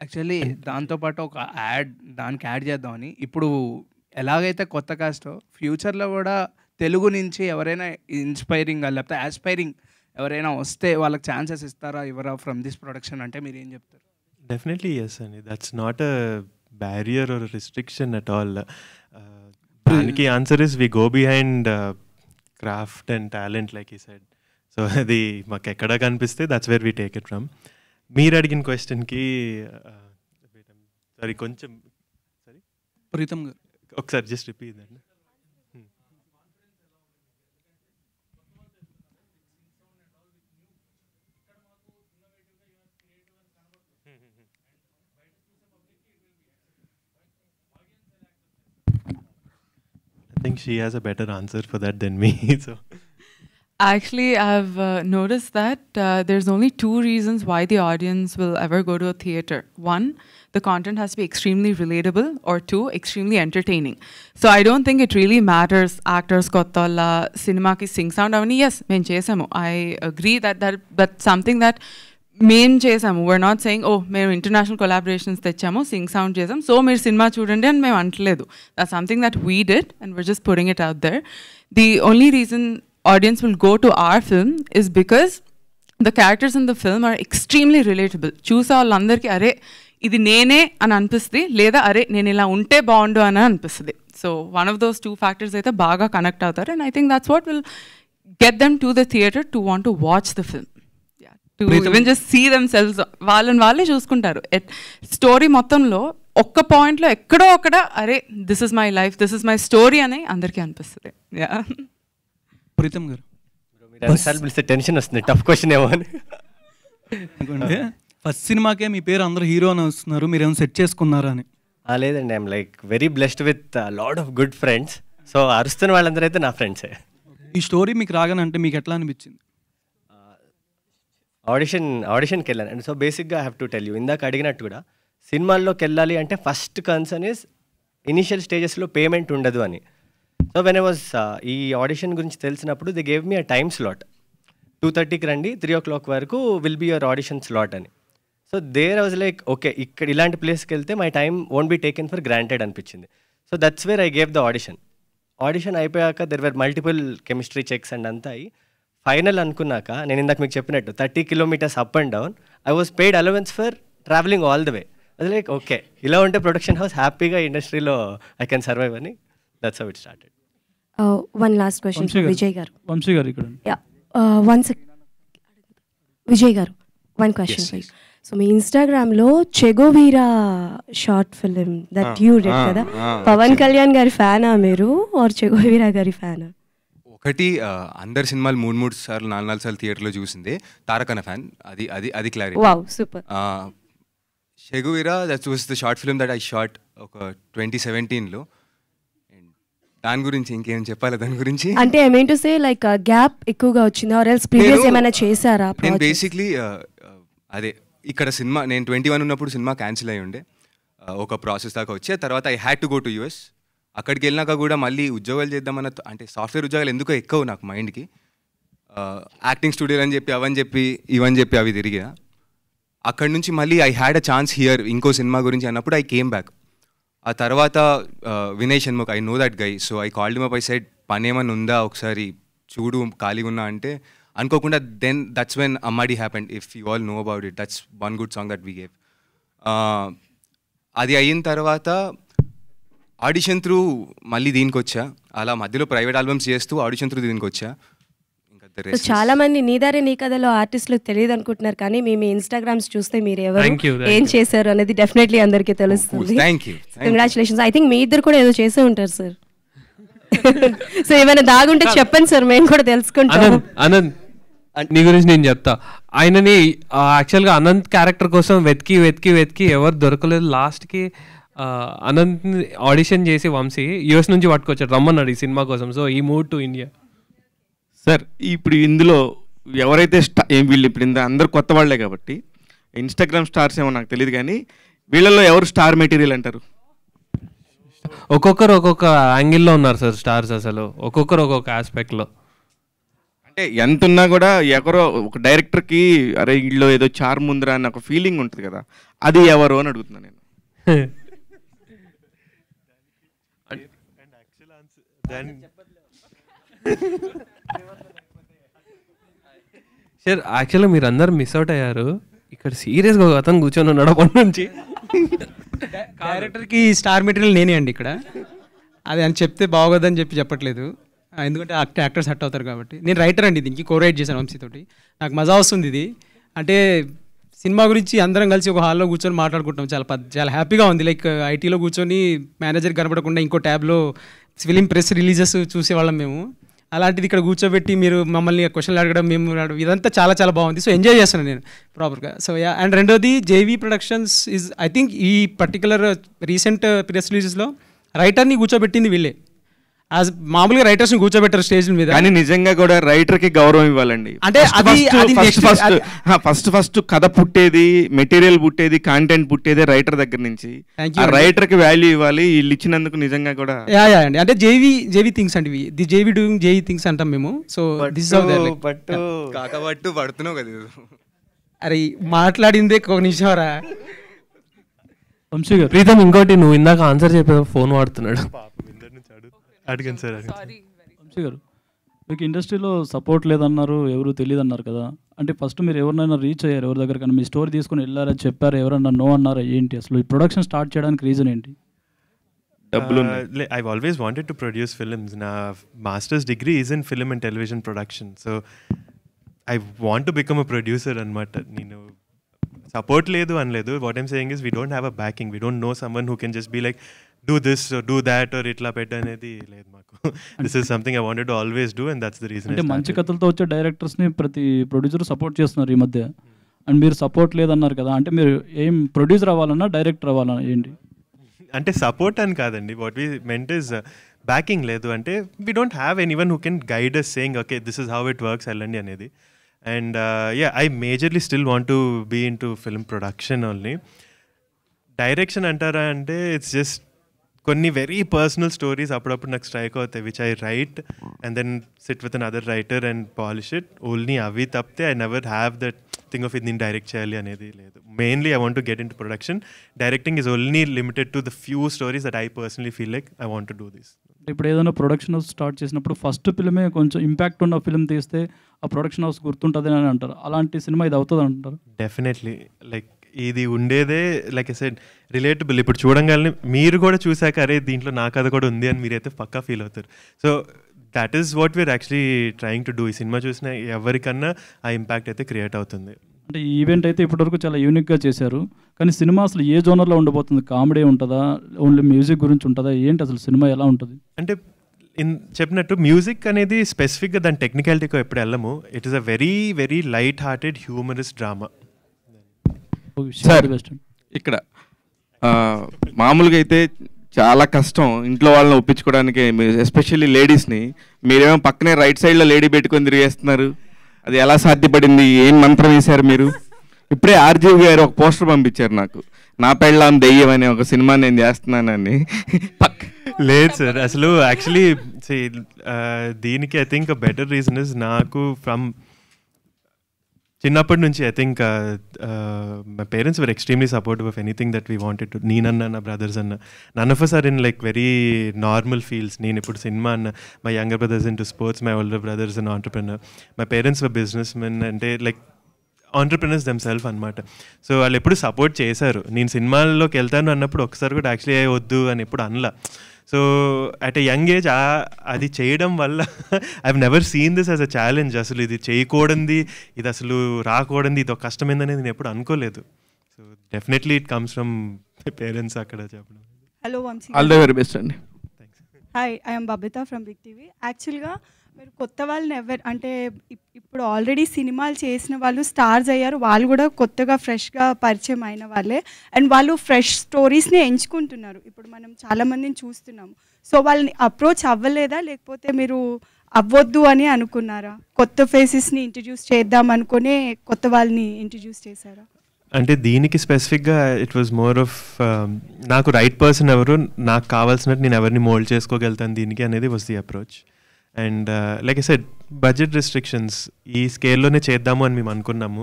యాక్చువల్లీ దాంతోపాటు ఒక దానికి యాడ్ చేద్దామని, ఇప్పుడు ఎలాగైతే కొత్త కాస్ట్ ఫ్యూచర్లో కూడా తెలుగు నుంచి ఎవరైనా ఇన్స్పైరింగ్ లేకపోతే ఆస్పైరింగ్ ఎవరైనా వస్తే వాళ్ళకి ఛాన్సెస్ ఇస్తారా ఇవ్వరా ఫ్రమ్ దిస్ ప్రొడక్షన్ అంటే మీరు ఏం చెప్తారు? డెఫినెట్లీ ఎస్ అండి. That's not a barrier or restriction at all. దానికి answer is we go behind craft and talent like ఈ సైడ్. సో అది మాకు ఎక్కడ కనిపిస్తే that's where we take it from. మీరు అడిగిన క్వశ్చన్కి సారీ కొంచెం ప్రీతం గారు ఒకసారి జస్ట్ రిపీట్ అండి. I think she has a better answer for that than me. So Actually, I've noticed that there's only 2 reasons why the audience will ever go to a theater. 1, the content has to be extremely relatable, or 2, extremely entertaining. So I don't think it really matters actors kottalla cinema ki sing sound avani. Yes, men chesamu. I agree that's something that మేము చేసాము. we're not saying oh మేము international collaborations తెచ్చాము, Singh sound చేసాం, so మీరు cinema చూడండి అని మేము అంటలేదు. That's something that we did and we're just putting it out there. The only reason audience will go to our film is because the characters in the film are extremely relatable. చూసే వాళ్ళందరికీ అరే ఇది నేనే అని అనిపిస్తుంది, లేదా అరే నేను ఇలా ఉంటే బాగుండు అని అనిపిస్తుంది. So one of those 2 factors అయితే బాగా కనెక్ట్ అవుతారు and I think that's what will get them to the theater to want to watch the film. To even just see themselves, వాళ్ళే చూసుకుంటారు. స్టోరీ మొత్తంలో ఒక్క పాయింట్లో ఎక్కడో అక్కడ అరే this is my life, this is my story అని అందరికీ అనిపిస్తుంది. ప్రీతం గారు టెన్షన్ వస్తుంది, టఫ్ క్వశ్చన్ ఏమో అని. ఫస్ట్ సినిమాకే మీ పేరు అందరూ హీరో అని వస్తున్నారు, మీరు ఏమైనా సెట్ చేసుకున్నారా అని? లేదండి, I'm like very blessed with lot of good friends. So అరుస్తున్న వాళ్ళందరూ అయితే నా ఫ్రెండ్సే. ఈ స్టోరీ మీకు రాగానే అంటే మీకు ఎట్లా అనిపించింది? ఆడిషన్కి వెళ్ళాను అండ్ సో బేసిక్గా I have to tell you, ఇందాక అడిగినట్టు కూడా సినిమాల్లోకి వెళ్ళాలి అంటే ఫస్ట్ కన్సర్న్ ఇస్ ఇనిషియల్ స్టేజెస్లో పేమెంట్ ఉండదు అని. సో వెన్ ఐ వాజ్ ఈ ఆడిషన్ గురించి తెలిసినప్పుడు they gave me a time slot, 2:30కి రండి, 3 o'clock వరకు will be your audition slot అని. So there I was like okay, ఇక్కడ ఇలాంటి ప్లేస్కి వెళ్తే my time won't be taken for granted అనిపించింది. So that's where I gave the audition అయిపోయాక there were multiple chemistry checks and అంతా అయ్యి final అనుకున్నాక నేను ఇందాక మీకు చెప్పినట్టు 30 kilometers up and down I was paid allowance for traveling all the way. అది like okay, ఇలా ఉంటే ప్రొడక్షన్ హౌస్ హ్యాపీగా ఇండస్ట్రీలో ఐ కెన్ సర్వైవ్ అని. That's how it started. One last question Vijay garu. Vamshi garu ఇక్కడ. Vijay garu, one question please. So మీ ఇన్స్టాగ్రామ్లో Che Guevara short film that you did కదా, పవన్ కళ్యాణ్ గారి ఫ్యానా మీరు ఆర్ చెగోవీరా గారి ఫ్యానా? ఒకటి అందరు సినిమాలు 3 సార్లు 4 సార్లు థియేటర్లో చూసిందే, తారకన ఫ్యాన్, అది అది అది clarity. Wow super. Che Guevara that was the short film that I shot ఒక 2017లో. దాని గురించి ఇంకేం చెప్పాలి దాని గురించి? అంటే I mean to say like gap ఎక్కువగా వచ్చిందా ఆర్ ఎల్స్ ప్రీవియస్ ఏమైనా చేశారా? నేను బేసిక్లీ అదే ఇక్కడ సినిమా నేను 21 ఉన్నప్పుడు సినిమా క్యాన్సిల్ అయ్యి ఉండే, ఒక ప్రాసెస్ దాకా వచ్చే తర్వాత I had to go to US. అక్కడికి వెళ్ళినాక కూడా మళ్ళీ ఉద్యోగాలు చేద్దామన్న, అంటే సాఫ్ట్వేర్ ఉద్యోగాలు ఎందుకో ఎక్కువ నాకు మైండ్కి, యాక్టింగ్ స్టూడియోలు అని చెప్పి అవని చెప్పి ఇవని చెప్పి అవి తిరిగా. అక్కడి నుంచి మళ్ళీ I had a chance here ఇంకో సినిమా గురించి అన్నప్పుడు ఐ కేమ్ బ్యాక్. ఆ తర్వాత Vinay Shanmukh, I know that guy, so I called him up, I said పని ఏమన్నా ఉందా ఒకసారి చూడు ఖాళీగా ఉన్నా అంటే, అనుకోకుండా then that's when Ammadi happened. If you all know about it, that's one good song that we gave. అది అయిన తర్వాత ఆడిషన్ త్రూ మళ్ళీ దీనికి వచ్చా, అలా మధ్యలో ప్రైవేట్ ఆల్బమ్స్ చేస్తూ ఆడిషన్ త్రూ దీనికి వచ్చా. చాలా మంది నీదారే నీ కథలో ఆర్టిస్టులు తెలియదు అనుకుంటున్నారు, కానీ మీ ఇన్స్టాగ్రామ్స్ చూస్తే మీరు ఎవరు ఏం చేశారు అనేది డెఫినెట్లీ అందరికీ తెలుస్తుంది. కంగ్రాచులేషన్స్. ఐ థింక్ మీ ఇద్దరు కూడా ఏదో చేసే ఉంటారు సార్. సో ఏమైనా దాగుంటే చెప్పండి సార్, మేము కూడా తెలుసుకుంటాం. అనంత్ నీ గురించి నేను చెప్తా. ఆయనని యాక్చువల్గా అనంత్ క్యారెక్టర్ కోసం వెతికి వెతికి వెతికి ఎవరు దొరకలేదు. లాస్ట్కి అనంత్ ఆడిషన్ చేసి వంశీ యూఎస్ నుంచి పట్టుకొచ్చాడు, రమ్మన్నాడు ఈ సినిమా కోసం. సో ఈ మూవ్ టు ఇండియా. సార్ ఇప్పుడు ఇందులో ఎవరైతే వీళ్ళు ఇప్పుడు అందరు కొత్త వాళ్ళే కాబట్టి ఇన్స్టాగ్రామ్ స్టార్స్ ఏమో నాకు తెలియదు, కానీ వీళ్ళల్లో ఎవరు స్టార్ మెటీరియల్ అంటారు? ఒక్కొక్కరు ఒక్కొక్క యాంగిల్లో ఉన్నారు సార్ స్టార్స్, అసలు ఒక్కొక్కరు ఒక్కొక్క ఆస్పెక్ట్లో. అంటే ఎంత ఉన్నా కూడా ఎవరో ఒక డైరెక్టర్కి అరే వీళ్ళు ఏదో చార్మ్ ఉందిరా అన్న ఒక ఫీలింగ్ ఉంటుంది కదా, అది ఎవరు అని అడుగుతున్నాను నేను. సార్ యాక్చువల్గా మీరు అందరు మిస్ అవుట్ అయ్యారు. ఇక్కడ సీరియస్గా ఒక అతను కూర్చొని ఉన్నాడు అప్పటి నుంచి. డైరెక్టర్కి స్టార్ మెటీరియల్ నేనే అండి ఇక్కడ. అది అని చెప్తే బాగోదని చెప్పట్లేదు, ఎందుకంటే యాక్టర్స్ హట్ అవుతారు కాబట్టి. నేను రైటర్ అండి, దీనికి కోరైట్ చేశాను వంశీతోటి. నాకు మజా వస్తుంది ఇది. అంటే సినిమా గురించి అందరం కలిసి ఒక హాల్లో కూర్చొని మాట్లాడుకుంటాం, చాలా హ్యాపీగా ఉంది. లైక్ ఐటీలో కూర్చొని మేనేజర్ కనపడకుండా ఇంకో ట్యాబ్లో ఫిలిం ప్రెస్ రిలీజెస్ చూసేవాళ్ళం మేము. అలాంటిది ఇక్కడ కూర్చోబెట్టి మీరు మమ్మల్ని క్వశ్చన్లు అడగడం, మేము అడగడం, ఇదంతా చాలా చాలా బాగుంది. సో ఎంజాయ్ చేస్తున్నాను నేను ప్రాపర్గా. సో యా, అండ్ రెండోది JV productions is I think ఈ పర్టికులర్ రీసెంట్ ప్రెస్ రిలీజెస్లో రైటర్ని కూర్చోబెట్టింది వీళ్ళే. యాజ్ మామూలుగా రైటర్స్ని కూర్చోబెట్టారు స్టేజ్ మీద, కానీ నిజంగా కూడా రైటర్కి గౌరవం ఇవ్వాలండి. అంటే ఫస్ట్ కథ పుట్టేది, మెటీరియల్ పుట్టేది, కంటెంట్ పుట్టేది రైటర్ దగ్గర నుంచి. రైటర్కి వాల్యూ ఇవ్వాలి, వీళ్ళు ఇచ్చినందుకు నిజంగా కూడా. యా అండి, అంటే జేవీ థింగ్స్ అంటే the JV doing JV things అంటాం మేము. So this is how they like కాకబట్టు పడుతున్నావు కదా. అరే మాట్లాడిందే ఒక నిమిషంరా వంశీ గారు. ప్రీతం ఇంకోటి, నువ్వు ఇందాక ఆన్సర్ చెప్పావు, ఫోన్ వాడుతున్నాడు. అడిగాను సార్. వంశీ గారు, మీకు ఇండస్ట్రీలో సపోర్ట్ లేదన్నారు, ఎవరు తెలియదు అన్నారు కదా. అంటే ఫస్ట్ మీరు ఎవరినైనా రీచ్ అయ్యారు ఎవరి దగ్గర, కానీ మీ స్టోరీ తీసుకుని వెళ్ళారా, చెప్పారు, ఎవరన్నా నో అన్నారా, ఏంటి అసలు ఈ ప్రొడక్షన్ స్టార్ట్ చేయడానికి రీజన్ ఏంటి? I've always wanted to produce films. Na master's degree is in film and television production, so I want to become a producer anamata. Nenu support ledu anledu. What I'm saying is we don't have a backing. We don't know someone who can just be like do this or do that or itla petta anedi ledhu maaku. This is something I wanted to always do, and that's the reason. అంటే మంచి కథలతో వచ్చే డైరెక్టర్స్ని ప్రతి producer support చేస్తున్నారు ఈ మధ్య, and మీరు support లేదన్నారు కదా. అంటే మీరు ఏం ప్రొడ్యూసర్ అవ్వాలన్నా డైరెక్టర్ అవ్వాలన్నా ఏంటి? అంటే సపోర్ట్ అని కాదండి. What we meant is backing లేదు. అంటే we don't have anyone who can guide us saying okay this is how it works వెళ్ళండి అనేది. And yeah, I majorly still want to be into film production only. Direction అంటారా అంటే it's just కొన్ని very personal stories అప్పుడప్పుడు నాకు strike అవుతాయి, which I write and then sit with another writer and polish it. Only అవి తప్పితే I never have that thing of ఇది నేను డైరెక్ట్ చేయాలి అనేది లేదు. Mainly I want to get in to production. Directing is only limited to the few stories that I personally feel like I want to do this. ఇప్పుడు ఏదైనా production house start చేసినప్పుడు first ఫిల్మే కొంచెం impact ఉన్న film తీస్తే ఆ production house గుర్తుంటుంది అని అంటారు. అలాంటి సినిమా ఇది అవుతుంది అంటారు? డెఫినెట్లీ. లైక్ ఇది ఉండేదే లైక్ ఐ సెడ్ రిలేటబుల్. ఇప్పుడు చూడంగానే మీరు కూడా చూసాక అరే దీంట్లో నా కథ కూడా ఉంది అని మీరైతే పక్కా ఫీల్ అవుతారు. So that is what we are actually trying to do. ఈ సినిమా చూసిన ఎవరికన్నా ఆ ఇంపాక్ట్ అయితే క్రియేట్ అవుతుంది. అంటే ఈ ఈవెంట్ అయితే ఇప్పటివరకు చాలా యూనిక్గా చేశారు, కానీ సినిమా అసలు ఏ జోనర్లో ఉండబోతుంది? కామెడీ ఉంటుందా, ఓన్లీ మ్యూజిక్ గురించి ఉంటుందా, ఏంటి అసలు సినిమా ఎలా ఉంటుంది? అంటే చెప్పినట్టు మ్యూజిక్ అనేది స్పెసిఫిక్గా దాని టెక్నికాలిటీకి ఎప్పుడు వెళ్ళము. It is a very very light hearted humorous drama. Sir ఇక్కడ మామూలుగా అయితే చాలా కష్టం ఇంట్లో వాళ్ళని ఒప్పించుకోవడానికి, ఎస్పెషల్లీ లేడీస్ని. మీరేమో పక్కనే రైట్ సైడ్లో లేడీ పెట్టుకొని తిరిగేస్తున్నారు, అది ఎలా సాధ్యపడింది? ఏం మంత్రం వేశారు మీరు? ఇప్పుడే ఆర్జీవి గారు ఒక పోస్టర్ పంపించారు నాకు, నా పెళ్ళాం దెయ్యం అనే ఒక సినిమా నేను చేస్తున్నానని. లేదు సార్, అసలు యాక్చువల్లీ దీనికి I think better reason is నాకు ఫ్రమ్ చిన్నప్పటి నుంచి I think my parents were extremely supportive of anything that we wanted to. నేనన్నా నా బ్రదర్స్ అన్న, none of us are in like very normal fields. నేను ఇప్పుడు సినిమా అన్న, my younger brothers into sports, my older brothers in entrepreneur, my parents were businessmen, అంటే like entrepreneurs themselves అనమాట. So వాళ్ళు ఎప్పుడు సపోర్ట్ చేశారు. నేను సినిమాల్లోకి వెళ్తాను అన్నప్పుడు ఒకసారి కూడా యాక్చువల్లీ వద్దు అని ఎప్పుడు అనలా. So at a young age అది చేయడం వల్ల I have never seen this as a challenge. అసలు ఇది చేయకూడదు, ఇది అసలు రాకూడదు, ఇది ఒక కష్టమైందనేది నేను ఎప్పుడు అనుకోలేదు. So definitely it comes from parents అక్కడ చెప్పడం. Hello Vamshi, all the very best అండి. Hi, I'm Babita from Big TV. యాక్చువల్గా మీరు కొత్త వాళ్ళని అంటే ఇప్పుడు ఆల్రెడీ సినిమాలు చేసిన వాళ్ళు స్టార్స్ అయ్యారు, వాళ్ళు కూడా కొత్తగా ఫ్రెష్గా పరిచయం అయిన వాళ్ళే, అండ్ వాళ్ళు ఫ్రెష్ స్టోరీస్ని ఎంచుకుంటున్నారు. ఇప్పుడు మనం చాలామందిని చూస్తున్నాము. సో వాళ్ళని అప్రోచ్ అవ్వలేదా, లేకపోతే మీరు అవ్వద్దు అని అనుకున్నారా? కొత్త ఫేసెస్ని ఇంట్రడ్యూస్ చేద్దాం అనుకునే కొత్త వాళ్ళని ఇంట్రడ్యూస్ చేశారా? అంటే దీనికి స్పెసిఫిక్గా ఇట్ వాజ్ మోర్ ఆఫ్ నాకు రైట్ పర్సన్ ఎవరు, నాకు కావాల్సినట్టు నేను ఎవరిని మోల్డ్ చేసుకోగలుగుతాను దీనికి అనేది was the approach. And like I said, budget restrictions ఈ స్కేల్లోనే చేద్దాము అని మేము అనుకున్నాము.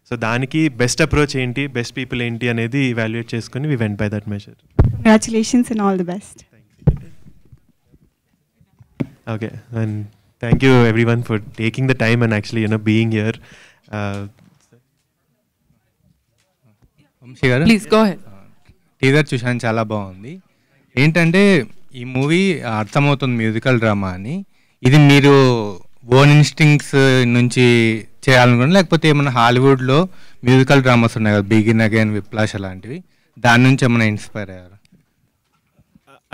సో దానికి బెస్ట్ అప్రోచ్ ఏంటి, బెస్ట్ పీపుల్ ఏంటి అనేది ఇవాల్యుయేట్ చేసుకుని we went by that measure. Congratulations and all the best. Okay, and thank you everyone for taking the time and actually being here. Vamsi గారు, ప్లీజ్ గో అహెడ్. టీజర్ చూశాను, చాలా బాగుంది. ఏంటంటే ఈ మూవీ అర్థమవుతుంది మ్యూజికల్ డ్రామా అని, ఇది మీరు ఓన్ ఇన్స్టింక్ట్స్ నుంచి చేయాలనుకున్నా, లేకపోతే ఏమైనా హాలీవుడ్లో మ్యూజికల్ డ్రామాస్ ఉన్నాయి కదా, బిగిన్ అగైన్, విప్లాష్ అలాంటివి, దాని నుంచి ఏమైనా ఇన్స్పైర్ అయ్యారు?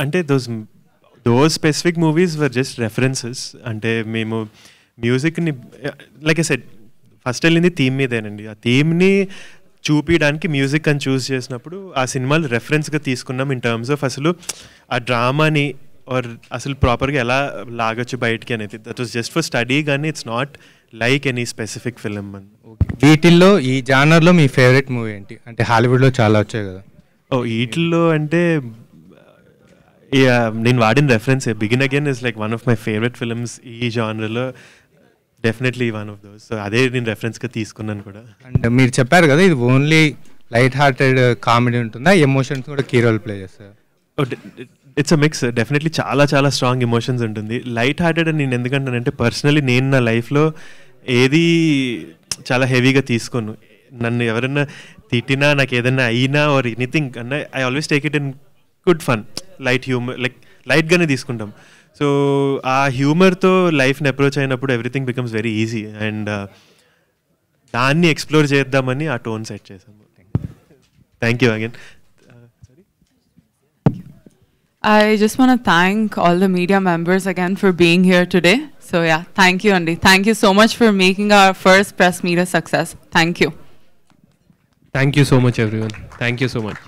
అంటే those specific movies were just references. అంటే మేము మ్యూజిక్ని లైక్ ఐ సెడ్ ఫస్ట్ వెళ్ళింది థీమ్ మీదేనండి. ఆ థీమ్ని చూపించడానికి మ్యూజిక్ అని చూస్ చేసినప్పుడు ఆ సినిమాలు రెఫరెన్స్గా తీసుకున్నాం ఇన్ టర్మ్స్ ఆఫ్ అసలు ఆ డ్రామాని ఆర్ అసలు ప్రాపర్గా ఎలా లాగొచ్చు బయటికి అనేది. That was just for study, కానీ it's not like any specific film. వీటిల్లో ఈ జానర్లో మీ ఫేవరెట్ మూవీ ఏంటి? అంటే హాలీవుడ్లో చాలా వచ్చాయి కదా. వీటిల్లో అంటే నేను వాడిన reference Begin Again is like one of my favourite films ఈ జానర్లో, definitely one of those. So అదే నేను రెఫరెన్స్గా తీసుకున్నాను కూడా. అండ్ మీరు చెప్పారు కదా ఇది ఓన్లీ లైట్ హార్టెడ్ కామెడీ ఉంటుందా, ఎమోషన్స్ కూడా కీ రోల్ ప్లే చేస్తారు? It's a mix. డెఫినెట్లీ చాలా చాలా స్ట్రాంగ్ ఎమోషన్స్ ఉంటుంది. లైట్ హార్టెడ్ అని నేను ఎందుకంటానంటే పర్సనలీ నేను నా లైఫ్లో ఏది చాలా హెవీగా తీసుకోను. నన్ను ఎవరైనా తిట్టినా, నాకు ఏదైనా అయినా ఆర్ ఎనీథింగ్ అన్నా, I always take it in good fun, light humour, like లైట్గానే తీసుకుంటాం. సో ఆ హ్యూమర్తో లైఫ్ని అప్రోచ్ అయినప్పుడు everything becomes very easy. And దాన్ని ఎక్స్ప్లోర్ చేద్దామని ఆ టోన్ సెట్ చేసాము. Thank you again. I just want to thank all the media members again for being here today. So yeah, thank you, Andy. Thank you so much for making our first press meet a success. Thank you. Thank you so much, everyone. Thank you so much.